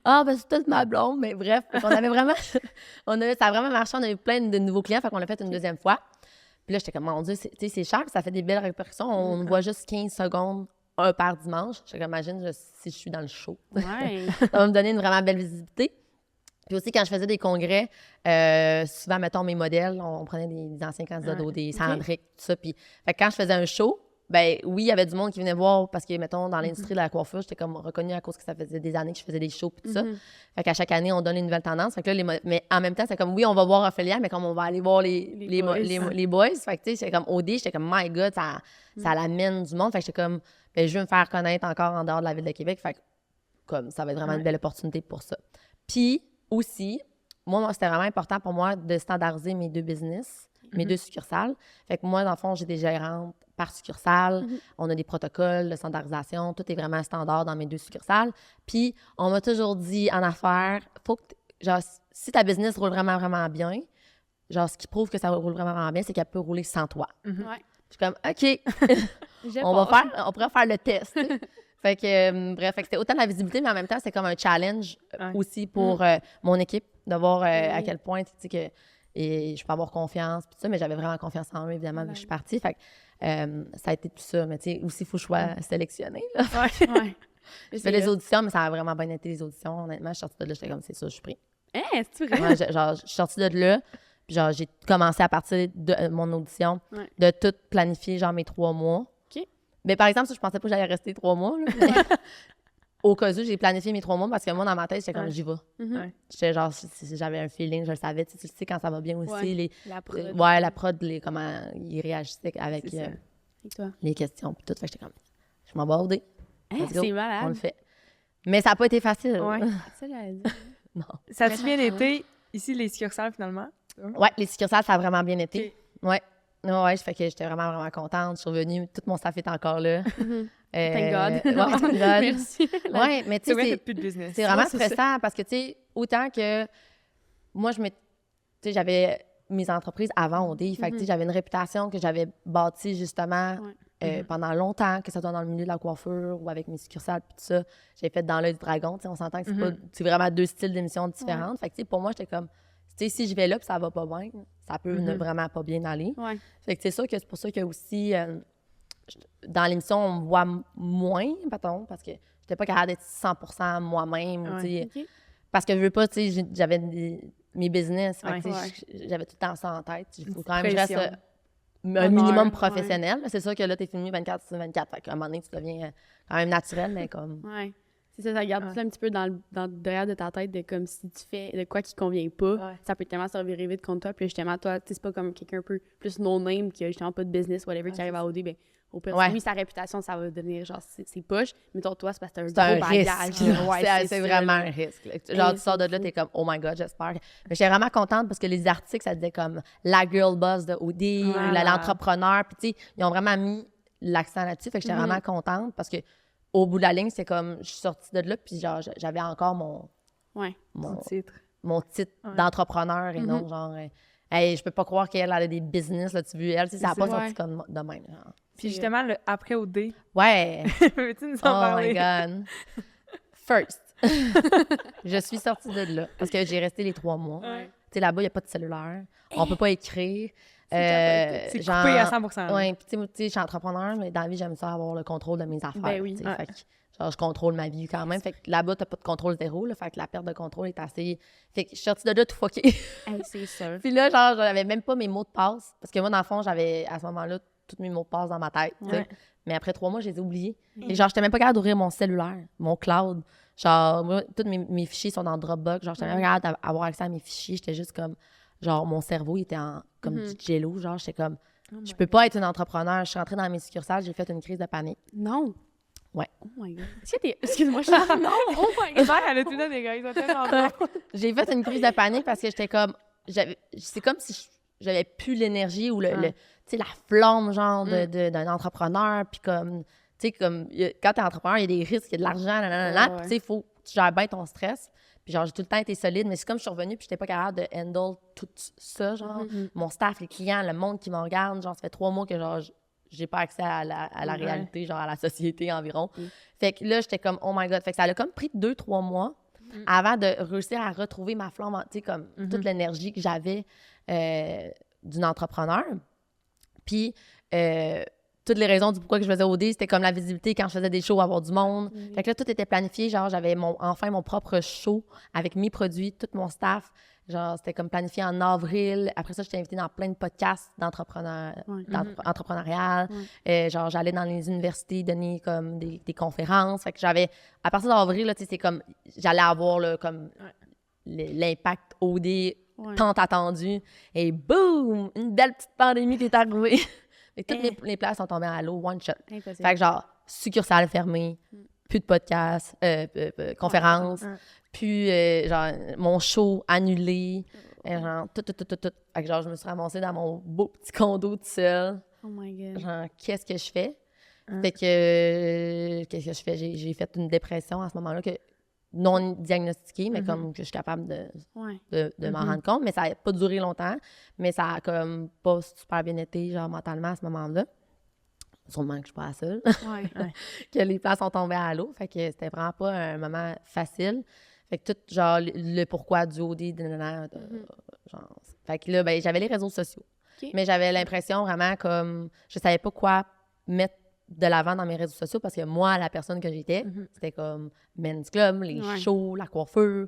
Ah, ben c'est toute ma blonde, mais bref. On avait vraiment... ça a vraiment marché, on a eu plein de nouveaux clients, fait qu'on l'a fait une deuxième fois. Puis là, j'étais comme, mon Dieu, c'est cher, ça fait des belles répercussions. On voit juste 15 secondes, un par dimanche. J'étais comme, imagine si je suis dans le show. Ouais. Ça va me donner une vraiment belle visibilité. Puis aussi, quand je faisais des congrès, souvent, mettons, mes modèles, on prenait des anciens candidats d'OD, Sandrick, tout ça. Puis fait que quand je faisais un show, ben oui, il y avait du monde qui venait voir parce que, mettons, dans l'industrie de la coiffure, j'étais comme reconnue à cause que ça faisait des années que je faisais des shows et tout ça. Fait qu'à chaque année, on donne une nouvelle tendance. Fait que là, mais en même temps, c'est comme, oui, on va voir Ophélia, mais comme on va aller voir les boys. Fait que, tu sais, j'étais comme OD, j'étais comme, my God, ça l'amène du monde. Fait que j'étais comme, ben, je veux me faire connaître encore en dehors de la Ville de Québec. Fait que, comme, ça va être vraiment une belle opportunité pour ça. Puis, aussi, moi, c'était vraiment important pour moi de standardiser mes 2 business, mes 2 succursales. Fait que moi, dans le fond, j'ai des gérantes par succursale. On a des protocoles de standardisation. Tout est vraiment standard dans mes 2 succursales. Puis, on m'a toujours dit en affaires, faut que, genre, si ta business roule vraiment, vraiment bien, genre, ce qui prouve que ça roule vraiment, vraiment bien, c'est qu'elle peut rouler sans toi. Je suis comme, OK, on pourrait faire le test. Fait que, bref, c'était autant de la visibilité, mais en même temps, c'est comme un challenge aussi pour mon équipe, de voir à quel point, tu sais, que je peux avoir confiance, puis tout ça, mais j'avais vraiment confiance en eux, évidemment, vu que je suis partie. Fait que ça a été tout ça, mais tu sais, aussi, il faut que je sois sélectionnée, là. Je fais des auditions, mais ça a vraiment bien été les auditions. Honnêtement, je suis sortie de là, j'étais comme, c'est ça, je suis pris. C'est vrai? Genre, je suis sortie de là, Puis genre, j'ai commencé à partir de mon audition de tout planifier, genre mes 3 mois. OK. Mais par exemple, je pensais pas que j'allais rester 3 mois. Là, mais au cas où, j'ai planifié mes 3 mois parce que moi, dans ma tête, j'étais comme, j'y vais. J'étais genre, j'avais un feeling, je le savais. Tu sais quand ça va bien aussi. La prod. La prod, comment ils réagissaient avec les questions. Puis tout. Fait que j'étais comme, je m'en bats au dé. C'est malade. On le fait. Mais ça n'a pas été facile. Ouais. Ça, j'allais dire. Non. Ça a-tu bien été, ici, les succursales, finalement? Ouais, les succursales, ça a vraiment bien été. Okay. Ouais. Ouais, fait que j'étais vraiment, vraiment contente. Je suis revenue, tout mon staff est encore là. Thank God. Ouais, thank God. Merci. Ouais, mais tu sais, plus de business. c'est vraiment stressant parce que, tu sais, autant que moi, tu sais, j'avais mes entreprises avant OD, fait que, tu sais, j'avais une réputation que j'avais bâtie, justement, pendant longtemps, que ce soit dans le milieu de la coiffure ou avec mes succursales, puis tout ça. J'ai fait dans l'œil du dragon, tu sais, on s'entend que c'est vraiment 2 styles d'émissions différentes. Fait que, tu sais, pour moi, j'étais comme, tu sais, si je vais là puis ça va pas bien, ça peut ne vraiment pas bien aller. Ouais. Fait que c'est sûr que c'est pour ça que aussi, dans l'émission, on me voit moins, mettons, parce que j'étais pas capable d'être 100% moi-même, tu sais. OK. Parce que je veux pas, tu sais, j'avais mes business, fait que, tu sais, j'avais tout le temps ça en tête. Il faut quand même que je reste un minimum professionnel. C'est sûr que là, t'es filmé 24/24, fait qu'à un moment donné, tu deviens quand même naturel, mais comme... Ouais. C'est ça garde tout ça un petit peu dans derrière de ta tête, de comme si tu fais de quoi qui convient pas, ça peut tellement servir vite contre toi. Puis justement, toi, tu sais, c'est pas comme quelqu'un un peu plus no-name qui a justement pas de business, whatever, qui arrive à OD, ben au pire, oui, sa réputation, ça va devenir genre ses poches. Mais toi, c'est parce que t'as un gros bagage. C'est vraiment un risque. Genre, tu sors de là, t'es comme, oh my God, j'espère. Mais j'étais vraiment contente parce que les articles, ça disait comme la girl boss de OD, l'entrepreneur. Puis, tu sais, ils ont vraiment mis l'accent là-dessus. Fait que j'étais vraiment contente parce que au bout de la ligne, c'est comme, je suis sortie de là, puis genre, j'avais encore mon titre d'entrepreneur et non genre, hey, je peux pas croire qu'elle a des business, là, tu veux, elle, tu sais, ça n'a pas sorti comme de même. Genre. Puis justement, le après OD. Ouais. Peux-tu nous en parler? Oh my God. First. Je suis sortie de là parce que j'ai resté les 3 mois. Tu sais, là-bas, il n'y a pas de cellulaire. On peut pas écrire. C'est coupé à 100%. Oui, puis tu sais, je suis entrepreneur, mais dans la vie, j'aime ça avoir le contrôle de mes affaires. Ben oui. Fait que, genre, je contrôle ma vie quand même. Fait que là-bas, t'as pas de contrôle zéro, là. Fait que la perte de contrôle est assez... Fait que je suis sortie de là tout fucké. C'est sûr. Puis là, genre, j'avais même pas mes mots de passe. Parce que moi, dans le fond, j'avais, à ce moment-là, tous mes mots de passe dans ma tête, tu sais. Mais après 3 mois, je les ai oubliés. Et genre, j'étais même pas capable d'ouvrir mon cellulaire, mon cloud. Genre, moi, tous mes fichiers sont dans Dropbox. Genre, j'étais même pas capable d'avoir accès à mes fichiers. J'étais juste comme... Genre, mon cerveau, il était comme du jello. Genre, j'étais comme... je peux pas être une entrepreneur. Je suis rentrée dans mes succursales, j'ai fait une crise de panique. Non. Ouais. Oh my God. Excuse-moi, je suis non. Oh my God. Elle a tout donné, gars. Ils ont tellement J'ai fait une crise de panique parce que j'étais comme... C'est comme si j'avais plus l'énergie ou tu sais, la flamme, genre, d'un entrepreneur. Puis comme... Tu sais, comme... Quand t'es entrepreneur, il y a des risques, il y a de l'argent, Puis tu sais, il faut que tu gères bien ton stress. Puis genre, j'ai tout le temps été solide, mais c'est comme je suis revenue puis j'étais pas capable de handle tout ça, genre. Mon staff, les clients, le monde qui me regarde, genre, ça fait 3 mois que, genre, j'ai pas accès à la réalité, genre, à la société environ. Fait que là, j'étais comme, oh my God. Fait que ça a comme pris 2-3 mois avant de réussir à retrouver ma flamme, tu sais, comme toute l'énergie que j'avais d'une entrepreneur. Puis, toutes les raisons du pourquoi que je faisais OD, c'était comme la visibilité quand je faisais des shows, avoir du monde. Fait que là, tout était planifié. Genre, j'avais enfin mon propre show avec mes produits, tout mon staff. Genre, c'était comme planifié en avril. Après ça, j'étais invitée dans plein de podcasts d'entrepreneurial. Genre, j'allais dans les universités donner comme des conférences. Fait que j'avais... À partir d'avril, là, tu sais, c'est comme... J'allais avoir, là, comme l'impact OD tant attendu. Et boum! Une belle petite pandémie qui est arrivée. Et toutes les places sont tombées à l'eau, one shot. Impossible. Fait que genre, succursale fermée, plus de podcasts, conférences, puis genre, mon show annulé, genre, tout. Fait que genre, je me suis ramassée dans mon beau petit condo tout seul. Oh my God. Genre, qu'est-ce que je fais? Fait que, qu'est-ce que je fais? J'ai fait une dépression à ce moment-là, non diagnostiquée, mais comme que je suis capable de m'en rendre compte. Mais ça n'a pas duré longtemps, mais ça a comme pas super bien été, genre, mentalement à ce moment-là. Sûrement que je suis pas la seule. Que les plans sont tombés à l'eau. Fait que c'était vraiment pas un moment facile. Fait que tout, genre, le pourquoi du OD, genre... Fait que là, ben, j'avais les réseaux sociaux. Mais j'avais l'impression vraiment comme... Je savais pas quoi mettre de l'avant dans mes réseaux sociaux parce que moi, la personne que j'étais, c'était comme Men's Club, les shows, la coiffure.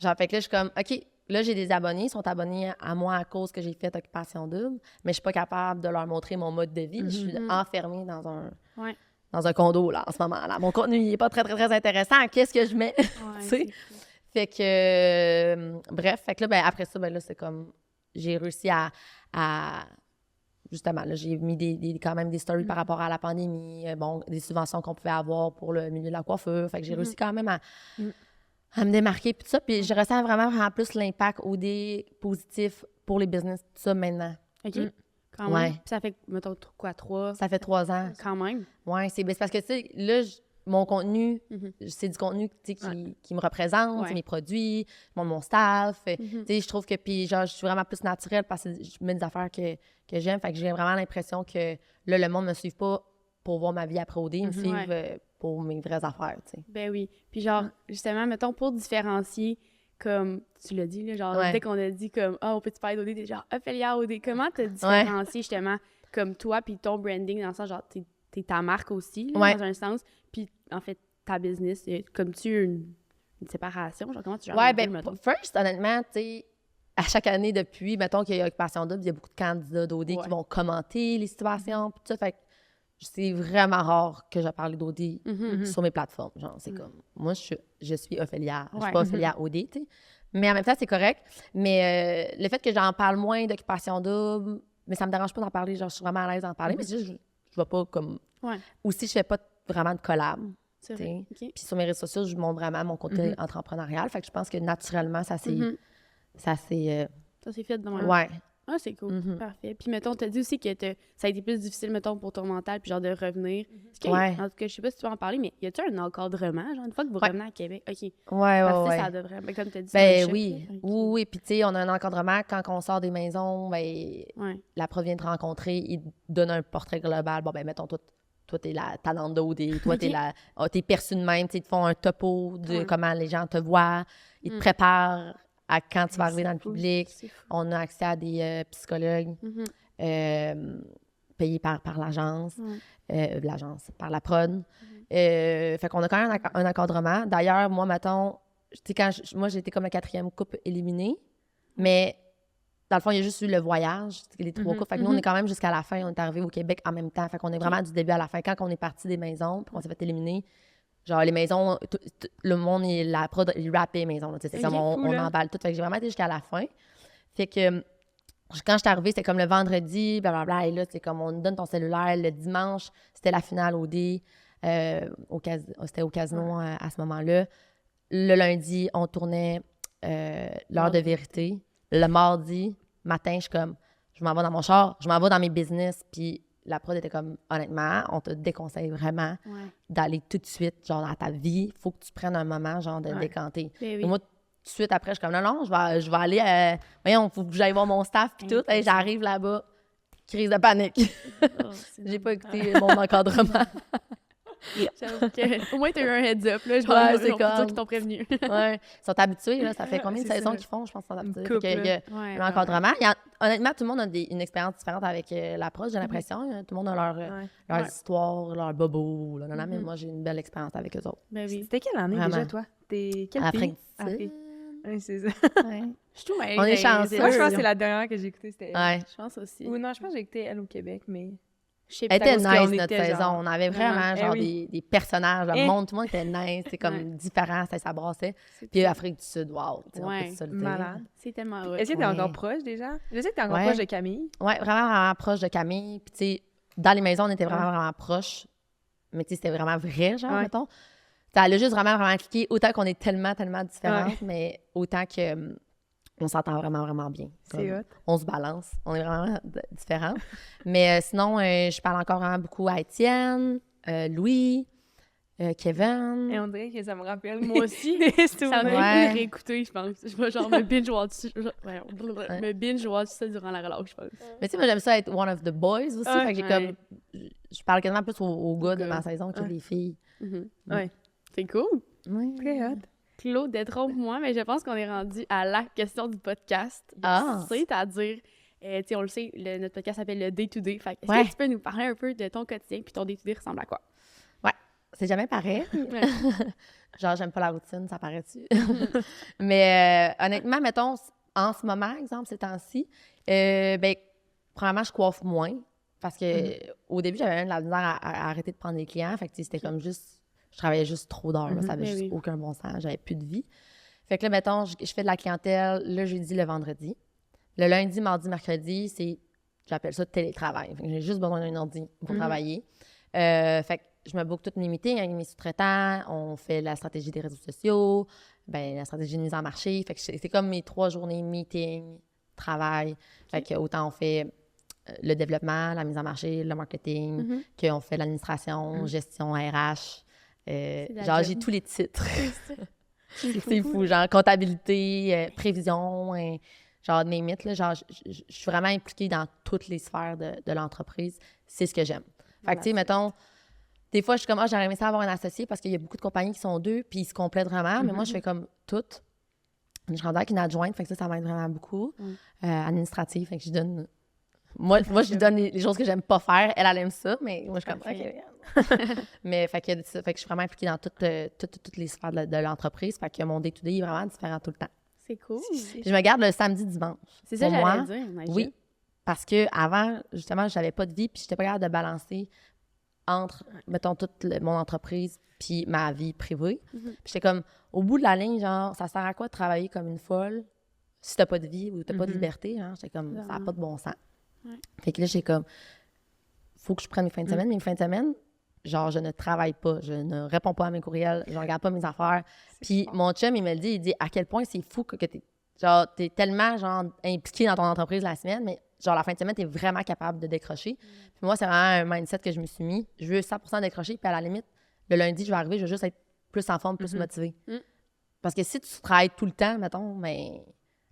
Genre, fait que là, je suis comme, OK, là, j'ai des abonnés, ils sont abonnés à moi à cause que j'ai fait Occupation Double, mais je suis pas capable de leur montrer mon mode de vie. Je suis enfermée dans un condo, là, en ce moment. Là. Mon contenu, il est pas très, très, très intéressant. Qu'est-ce que je mets? Tu sais? Fait que, bref, fait que là, après ça, là, c'est comme, j'ai réussi à justement, là, j'ai mis quand même des stories par rapport à la pandémie, des subventions qu'on pouvait avoir pour le milieu de la coiffure. Fait que j'ai réussi quand même à me démarquer, puis tout ça. Puis je ressens vraiment plus l'impact OD positif pour les business, tout ça, maintenant. OK. Quand même. Puis ça fait, mettons, quoi, 3? Ça fait 3 ans. Quand même. Oui, c'est parce que, tu sais, là, mon contenu, c'est du contenu qui me représente, c'est mes produits, mon staff. Tu sais, je trouve que, puis genre, je suis vraiment plus naturelle parce que je mets des affaires que j'aime. Fait que j'ai vraiment l'impression que là, le monde ne me suive pas pour voir ma vie après OD, ils me suivent pour mes vraies affaires, tu sais. Ben oui. Puis genre, justement, mettons, pour différencier, comme tu l'as dit, là, genre, dès qu'on a dit comme, on peut-tu parler d'OD, t'es genre, Ophélia OD, comment t'as différencié, justement, comme toi, puis ton branding, dans le sens, genre, t'es ta marque aussi, là, dans un sens, puis en fait, ta business, comme tu une séparation, genre, comment tu gères first, honnêtement, tu sais, à chaque année depuis, mettons qu'il y a Occupation Double, il y a beaucoup de candidats d'OD qui vont commenter les situations, puis tout ça, fait que c'est vraiment rare que je parle d'OD sur mes plateformes. Genre, c'est comme, moi, je suis Ophélia. Je suis pas Ophélia OD, tu sais. Mais en même temps, c'est correct. Mais le fait que j'en parle moins d'Occupation Double, mais ça me dérange pas d'en parler. Genre, je suis vraiment à l'aise d'en parler. Mais c'est juste, je vais pas comme... Aussi, je fais pas vraiment de collab. C'est vrai. Okay. Puis sur mes réseaux sociaux, je montre vraiment mon côté entrepreneurial. Fait que je pense que naturellement, ça s'est... Ça s'est fait dans le... Ouais. Ah, c'est cool. Parfait. Puis, mettons, t'as dit aussi que ça a été plus difficile, mettons, pour ton mental, puis genre de revenir. En tout cas, je sais pas si tu vas en parler, mais y a-tu un encadrement, genre, une fois que vous revenez à Québec? OK. Ouais. Ça devrait... Ben, comme t'as dit, oui. Puis, tu sais, on a un encadrement. Quand on sort des maisons, la prof vient te rencontrer, il te donne un portrait global. Bon, ben, mettons, toi, t'es la talente d'OD, toi, t'es perçue de même. Ils te font un topo de comment les gens te voient. Ils te préparent à quand tu vas arriver dans le public. On a accès à des psychologues payés par l'agence, par la prod. Fait qu'on a quand même un encadrement. D'ailleurs, moi, mettons, tu sais, moi, j'ai été comme la 4e couple éliminée, mais dans le fond, il y a juste eu le voyage, les 3 couples. Fait que nous, on est quand même jusqu'à la fin. On est arrivé au Québec en même temps. Fait qu'on est vraiment du début à la fin. Quand on est parti des maisons, puis on s'est fait éliminer, genre, les maisons, le monde, la prod, il rappait les maisons. C'est comme on emballe tout. Fait que j'ai vraiment été jusqu'à la fin. Fait que quand je suis arrivée, c'était comme le vendredi, blablabla. Et là, c'est comme on nous donne ton cellulaire. Le dimanche, c'était la finale OD. C'était au casino à ce moment-là. Le lundi, on tournait l'heure de vérité. Le mardi matin, je m'en vais dans mon char, je m'en vais dans mes business. Puis la prod était comme, honnêtement, on te déconseille vraiment d'aller tout de suite, genre, dans ta vie. Il faut que tu prennes un moment, genre, de décanter. Et moi, tout de suite après, je suis comme, non, je vais aller, voyons, il faut que j'aille voir mon staff, puis tout. Et j'arrive là-bas, crise de panique. J'ai pas écouté mon encadrement. Au moins, tu as eu un heads-up, là. Genre, c'est comme qu'ils t'ont prévenu. Ils sont habitués, là. Ça fait combien de saisons qu'ils font, je pense, qu'ils sont habitués. Il y a l'encadrement. Honnêtement, tout le monde a une expérience différente avec l'approche, j'ai l'impression. Tout le monde a leur histoire, leur bobo. Mais moi, j'ai une belle expérience avec eux autres. C'était quelle année déjà, toi? T'es quel pays? Afrique. Oui, c'est ça. On est chanceux. Moi, je pense que c'est la dernière que j'ai écoutée. C'était je pense aussi. Ou non, je pense que j'ai écouté Elle au Québec, mais... Elle était nice, notre saison. On avait vraiment genre des personnages, le monde, tout le monde était nice. C'est comme différent, ça brassait. Puis Afrique du Sud, wow. Malade. C'est tellement heureux. Est-ce que t'es encore proche déjà? Je sais que t'es encore proche de Camille. Oui, vraiment proche de Camille. Puis tu sais, dans les maisons, on était vraiment proches. Mais tu sais, c'était vraiment vrai, genre, mettons. Ça a juste vraiment cliqué. Autant qu'on est tellement différentes, mais autant que... on s'entend vraiment bien. C'est hot. On se balance. On est vraiment différents. Mais sinon, je parle encore vraiment beaucoup à Étienne, Louis, Kevin. Et on dirait que ça me rappelle. Moi aussi. Ça m'a réécouté, je pense. Je vais genre me binge-watch ça durant la relâche, je pense. Mais tu sais, moi, j'aime ça être one of the boys aussi. Fait que j'ai comme... Je parle quasiment plus aux gars de ma saison que les filles. Ouais. C'est cool. Oui. Très hot. Claude, détrompe-moi, mais je pense qu'on est rendu à la question du podcast. C'est-à-dire, on le sait, notre podcast s'appelle le Day to Day. Fait est-ce que tu peux nous parler un peu de ton quotidien puis ton Day to Day ressemble à quoi? Ouais. c'est jamais pareil. Genre, j'aime pas la routine, ça paraît-tu? Mais honnêtement, mettons, en ce moment, exemple, ces temps-ci, ben, premièrement, je coiffe moins parce que au début, j'avais même de la misère à arrêter de prendre des clients. Fait que c'était comme juste, je travaillais juste trop d'heures. Ça avait juste aucun bon sens. J'avais plus de vie. Fait que là, mettons, je fais de la clientèle le jeudi, le vendredi. Le lundi, mardi, mercredi, j'appelle ça télétravail. J'ai juste besoin d'un ordi pour travailler. Fait que je me book tous mes meetings avec mes sous-traitants. On fait la stratégie des réseaux sociaux, la stratégie de mise en marché. Fait que c'est comme mes 3 journées meeting, travail. Fait que autant on fait le développement, la mise en marché, le marketing, qu'on fait l'administration, gestion RH. Genre, j'ai tous les titres. C'est fou, genre comptabilité, prévision, genre name it, là, genre je suis vraiment impliquée dans toutes les sphères de l'entreprise. C'est ce que j'aime. Fait que, tu sais, mettons, des fois, je suis comme, j'aurais aimé ça avoir un associé parce qu'il y a beaucoup de compagnies qui sont 2 puis ils se complètent vraiment, mais moi, je fais comme toutes. Je suis rendue avec une adjointe, fait que ça m'aide vraiment beaucoup. Administrative, fait que je donne... Moi, je lui donne les choses que j'aime pas faire. Elle aime ça, mais moi, je suis comme, OK. Mais fait que je suis vraiment impliquée dans toutes les sphères de l'entreprise. Fait que mon day-to-day est vraiment différent tout le temps. C'est cool. Puis je me garde le samedi, dimanche. C'est ça que j'allais dire. Oui, parce qu'avant, justement, j'avais pas de vie puis j'étais pas capable de balancer entre, mettons, toute mon entreprise puis ma vie privée. Puis j'étais comme, au bout de la ligne, genre, ça sert à quoi de travailler comme une folle si t'as pas de vie ou t'as pas de liberté? Hein? J'étais comme, ça n'a pas de bon sens. Fait que là, j'ai comme, faut que je prenne mes fins de semaine. Mes fins de semaine, genre, je ne travaille pas, je ne réponds pas à mes courriels, je regarde pas mes affaires. Puis mon chum, il me le dit, il dit à quel point c'est fou que t'es tellement, genre, impliqué dans ton entreprise la semaine, mais genre, la fin de semaine, t'es vraiment capable de décrocher. Puis moi, c'est vraiment un mindset que je me suis mis. Je veux 100% décrocher, puis à la limite, le lundi, je vais arriver, je veux juste être plus en forme, plus motivée. Parce que si tu travailles tout le temps, mettons, mais...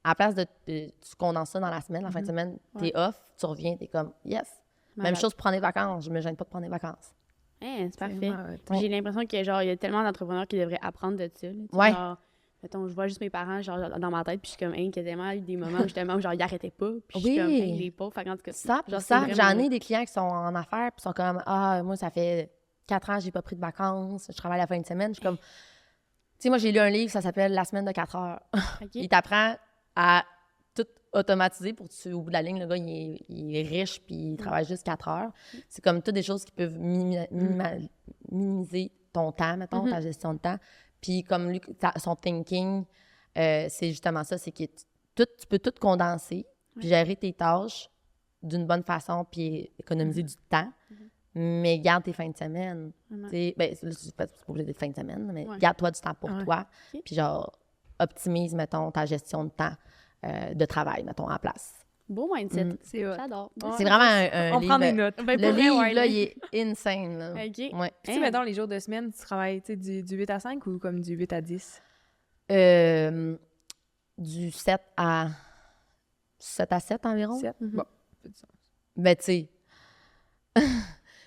À la place tu condenses ça dans la semaine, la fin de semaine, t'es off, tu reviens, t'es comme yes. Même chose pour prendre des vacances, je me gêne pas de prendre des vacances. C'est parfait. J'ai l'impression que genre il y a tellement d'entrepreneurs qui devraient apprendre de ça. Genre, mettons, je vois juste mes parents genre dans ma tête, puis je suis comme quasiment eu des moments justement où genre ils arrêtaient pas, puis je suis comme les pauvres, fait en tout cas ça, j'en ai des clients qui sont en affaires puis sont comme moi ça fait 4 ans, j'ai pas pris de vacances, je travaille la fin de semaine, je suis comme tu sais moi j'ai lu un livre, ça s'appelle La semaine de 4 heures. Il t'apprend à tout automatiser pour que au bout de la ligne, le gars, il est riche puis il travaille juste 4 heures. C'est comme toutes des choses qui peuvent minimiser ton temps, mettons, ta gestion de temps. Puis comme lui, son thinking, c'est justement ça, c'est que tu peux tout condenser puis gérer tes tâches d'une bonne façon puis économiser du temps, mais garde tes fins de semaine. C'est pas obligé d'être fin de semaine, mais garde-toi du temps pour toi. Puis genre, optimise, mettons, ta gestion de temps de travail, mettons, en place. Beau mindset. J'adore. C'est vraiment un On livre. prend des notes. Le livre, là, il est insane. Là. OK. Ouais. Puis, mettons, les jours de semaine, tu travailles du 8 à 5 ou comme du 8 à 10? Du 7 à 7 environ. 7? Bon, peu de sens. Ben, tu sais...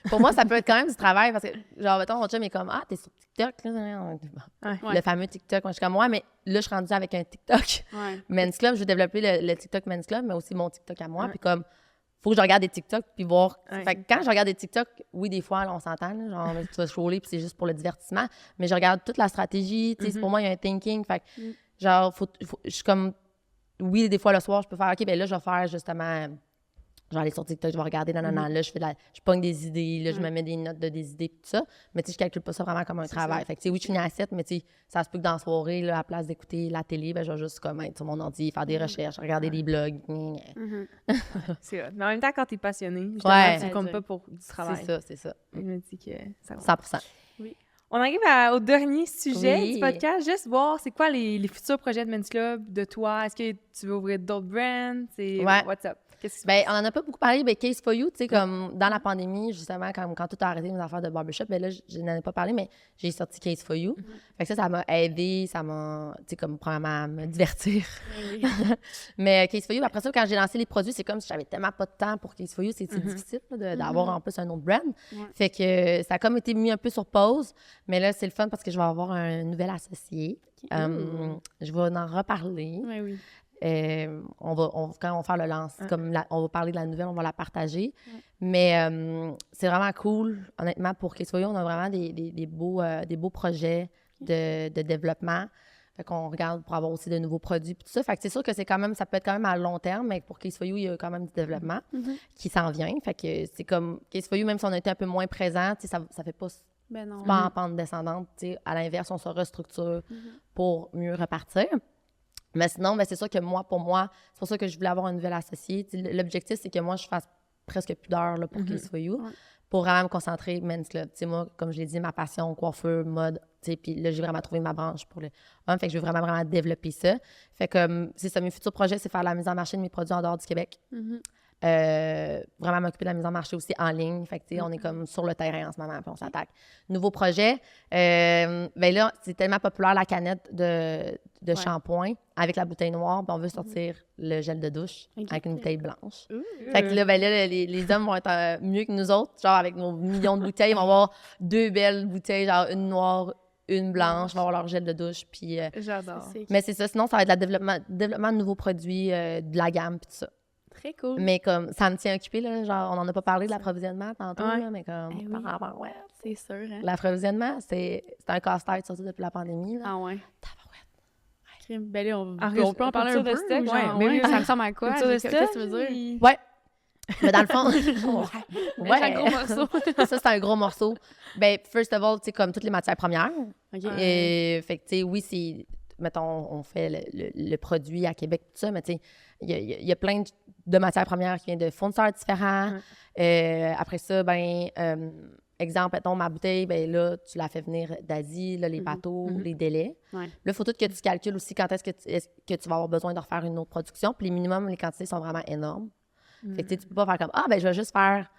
Pour moi, ça peut être quand même du travail parce que, genre, mettons, mon chum est comme, t'es sur TikTok, là. Le fameux TikTok. Moi, je suis comme, mais là, je suis rendue avec un TikTok. Men's Club, je veux développer le TikTok Men's Club, mais aussi mon TikTok à moi. Puis comme, faut que je regarde des TikTok puis voir. Fait que quand je regarde des TikTok, oui, des fois, là, on s'entend, là, genre, tu vas scroller puis c'est juste pour le divertissement. Mais je regarde toute la stratégie, tu sais, pour moi, il y a un thinking. Fait que, genre, je suis comme, oui, des fois, le soir, je peux faire, OK, ben là, je vais faire justement. Je vais aller sur TikTok, je vais regarder, là, je pogne des idées, là, je me mets des notes de des idées, tout ça. Mais tu sais, je calcule pas ça vraiment comme un travail. Ça. Fait que, tu sais, oui, je finis à 7, mais tu sais, ça se peut que dans la soirée, là, à la place d'écouter la télé, ben, je vais juste comme être sur mon ordi, faire des recherches, regarder des blogs. C'est vrai. Mais en même temps, quand t'es passionné, justement, tu ne comptes pas pour du travail. C'est ça. Je me dis que ça va. 100%. Oui. On arrive au dernier sujet du podcast. Juste voir, c'est quoi les futurs projets de Men's Club de toi? Est-ce que tu veux ouvrir d'autres brands? What's up? Ben, on en a pas beaucoup parlé, mais Case for You, tu sais, comme dans la pandémie, justement, quand tout a arrêté mes affaires de barbershop, ben là, je n'en ai pas parlé, mais j'ai sorti Case for You. Fait que ça m'a aidé, ça m'a, tu sais, comme, probablement à me divertir. Mais Case for You, après ça, quand j'ai lancé les produits, c'est comme si j'avais tellement pas de temps pour Case for You, c'est difficile là, d'avoir en plus un autre brand. Fait que ça a comme été mis un peu sur pause, mais là, c'est le fun parce que je vais avoir un nouvel associé. Je vais en reparler. Quand on va faire le lance, on va parler de la nouvelle, on va la partager. Mais c'est vraiment cool, honnêtement, pour Case4You, on a vraiment des beaux projets de développement. Fait qu'on regarde pour avoir aussi de nouveaux produits puis tout ça. Fait que c'est sûr que ça peut être quand même à long terme, mais pour Case4You, il y a quand même du développement qui s'en vient. Fait que c'est comme Case4You, même si on a été un peu moins présent, ça fait pas en pente descendante. À l'inverse, on se restructure pour mieux repartir. Mais sinon, c'est sûr que pour moi, c'est pour ça que je voulais avoir une nouvelle associée. L'objectif, c'est que moi, je fasse presque plus d'heures là, pour Case4You, pour vraiment me concentrer Men's Club. Moi, comme je l'ai dit, ma passion, coiffeur, mode, puis là, j'ai vraiment trouvé ma branche pour le homme. Fait que je veux vraiment développer ça. Fait que c'est ça, mes futurs projets, c'est faire la mise en marché de mes produits en dehors du Québec. Vraiment m'occuper de la mise en marché aussi en ligne. Fait que, on est comme sur le terrain en ce moment, puis on s'attaque. Nouveau projet, là, c'est tellement populaire la canette de shampoing avec la bouteille noire, puis on veut sortir le gel de douche avec une bouteille blanche. Fait que là, les hommes vont être mieux que nous autres, genre avec nos millions de bouteilles, ils vont avoir 2 belles bouteilles, genre une noire, une blanche, ils vont avoir leur gel de douche, puis... J'adore. Mais c'est ça, sinon, ça va être le développement de nouveaux produits, de la gamme, puis tout ça. Très cool. Mais comme, ça me tient occupé, là, genre, on n'en a pas parlé de l'approvisionnement tantôt, là, mais comme, c'est sûr, hein. L'approvisionnement, c'est un casse-tête, surtout depuis la pandémie, là. Ah ouais. Tabarouette. Ben là, on peut en parler un peu, de stock, ça ressemble à quoi? Qu'est-ce que tu veux dire? Ouais. Mais dans le fond, c'est un gros morceau. Ça, c'est un gros morceau. Ben, first of all, tu sais, comme toutes les matières premières. Et, fait que, tu sais, oui, c'est, mettons, on fait le produit à Québec, tout ça, mais tu sais, il y a plein de matières premières qui viennent de fournisseurs différents. Après ça, exemple, mettons, ma bouteille, ben là, tu la fais venir d'Asie, là, les bateaux, les délais. Là, il faut tout que tu calcules aussi quand est-ce que tu vas avoir besoin de refaire une autre production. Puis les minimums, les quantités sont vraiment énormes. Fait que tu peux pas faire comme, je vais juste faire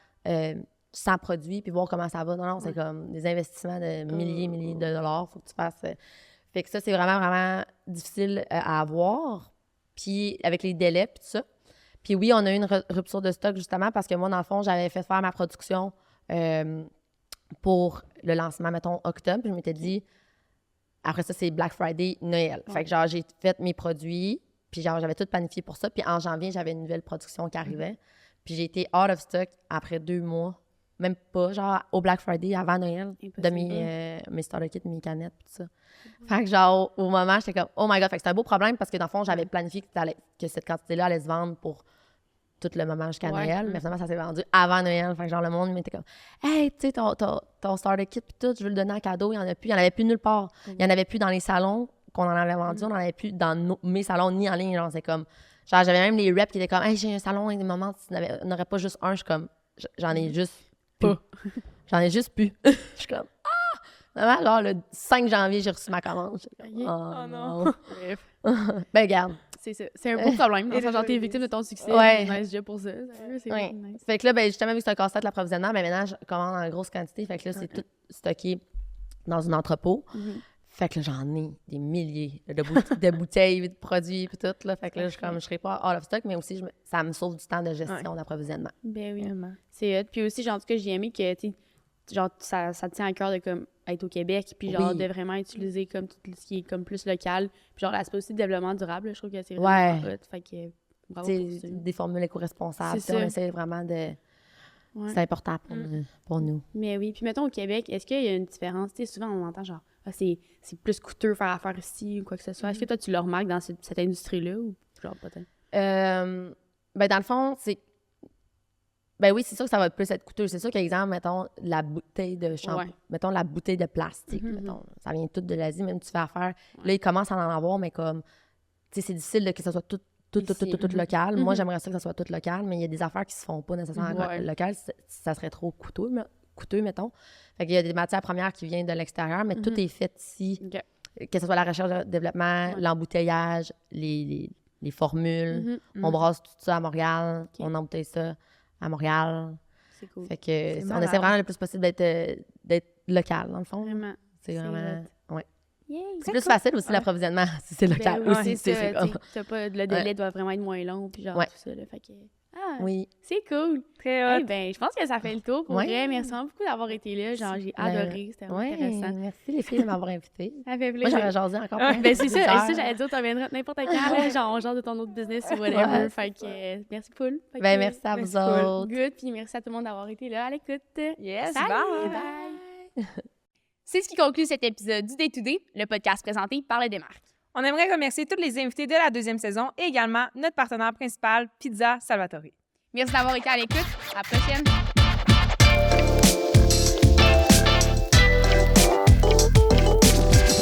100 produits puis voir comment ça va. Non, c'est comme des investissements de milliers de dollars. Faut que tu fasses... Fait que ça, c'est vraiment difficile à avoir. Puis avec les délais puis tout ça. Puis oui, on a eu une rupture de stock justement parce que moi, dans le fond, j'avais fait faire ma production pour le lancement, mettons, octobre. Puis je m'étais dit, après ça, c'est Black Friday, Noël. Fait que genre, j'ai fait mes produits, puis genre, j'avais tout planifié pour ça. Puis en janvier, j'avais une nouvelle production qui arrivait. Puis j'ai été out of stock après 2 mois. Même pas, genre, au Black Friday, avant Noël, de mes starter kits, mes canettes, puis tout ça. Fait que genre, au moment, j'étais comme, oh my God. Fait que c'était un beau problème parce que dans le fond, j'avais planifié que cette quantité-là allait se vendre pour tout le moment jusqu'à Noël. Mais finalement, ça s'est vendu avant Noël. Fait que genre, le monde m'était comme, hey, tu sais, ton starter kit, puis tout, je veux le donner en cadeau. Il y en a plus. Il y en avait plus nulle part. Il y en avait plus dans les salons qu'on en avait vendu. On n'en avait plus dans mes salons ni en ligne. Genre, c'est comme, genre, j'avais même les reps qui étaient comme, hey, j'ai un salon, et des moments, on n'aurait pas juste un. Je suis comme, j'en ai juste pas. J'en ai juste plus. Je suis comme, vraiment, genre, le 5 janvier, j'ai reçu ma commande. Oh non. Ben, regarde. C'est ça. C'est un beau problème. Genre, t'es victime de ton succès. Nice job pour ça. C'est nice. Fait que là, ben, justement, vu que c'est un casse-tête l'approvisionnement, ben maintenant, je commande en grosse quantité. Fait que là, c'est tout stocké dans un entrepôt. Fait que là, j'en ai des milliers de bouteilles, de produits, puis tout. Là. Fait que là, je serais pas out of stock, mais aussi, ça me sauve du temps de gestion d'approvisionnement. Ben oui. C'est hot. Puis aussi, genre, en tout cas, j'ai aimé que, tu sais, genre, ça te tient à cœur de, comme, être au Québec, puis genre, de vraiment utiliser, comme, tout ce qui est, comme, plus local. Puis genre, l'aspect aussi de développement durable, je trouve que c'est vraiment hot. Fait que, bravo pour ça. Des formules éco-responsables. On essaie vraiment de... C'est important pour nous. Mais oui. Puis mettons, au Québec, est-ce qu'il y a une différence? Tu sais, souvent, on entend genre, c'est plus coûteux faire affaire ici ou quoi que ce soit. Est-ce que toi, tu le remarques dans cette industrie-là ou genre peut-être? Ben, dans le fond, c'est... Ben oui, c'est sûr que ça va plus être coûteux. C'est sûr qu'exemple, mettons, la bouteille de shampoing, mettons, la bouteille de plastique, mettons, ça vient tout de l'Asie, même tu fais affaire. Là, ils commencent à en avoir, mais comme, tu sais, c'est difficile que ça soit tout local. Moi, j'aimerais ça que ça soit tout local, mais il y a des affaires qui se font pas nécessairement local. Ça serait trop coûteux, mettons. Fait qu'il y a des matières premières qui viennent de l'extérieur, mais tout est fait ici. Que ce soit la recherche et le développement, l'embouteillage, les formules. On brasse tout ça à Montréal. On embouteille ça à Montréal. C'est cool. Fait que on essaie vraiment le plus possible d'être local, dans le fond. Vraiment. C'est vraiment... Ouais. Yeah, c'est plus facile aussi l'approvisionnement si c'est local aussi. T'as pas, le délai doit vraiment être moins long, puis genre tout ça. Là, fait que... Oui. C'est cool. Très hot. Ben, je pense que ça fait le tour. Pour vrai, merci beaucoup d'avoir été là. Genre, j'ai adoré. C'était vraiment intéressant. Merci les filles de m'avoir invitée. Ça fait Moi, j'aurais jasé encore. Ben, c'est ça, j'allais dire, tu reviendras n'importe quand, genre, on genre de ton autre business ou whatever. Fait que, merci, Poul. Ben, merci à vous autres. Good, puis merci à tout le monde d'avoir été là à l'écoute. Yes, Salut, bye! C'est ce qui conclut cet épisode du Day to Day, le podcast présenté par les Démarques. On aimerait remercier tous les invités de la 2e saison et également notre partenaire principal, Pizza Salvatore. Merci d'avoir été à l'écoute. À la prochaine!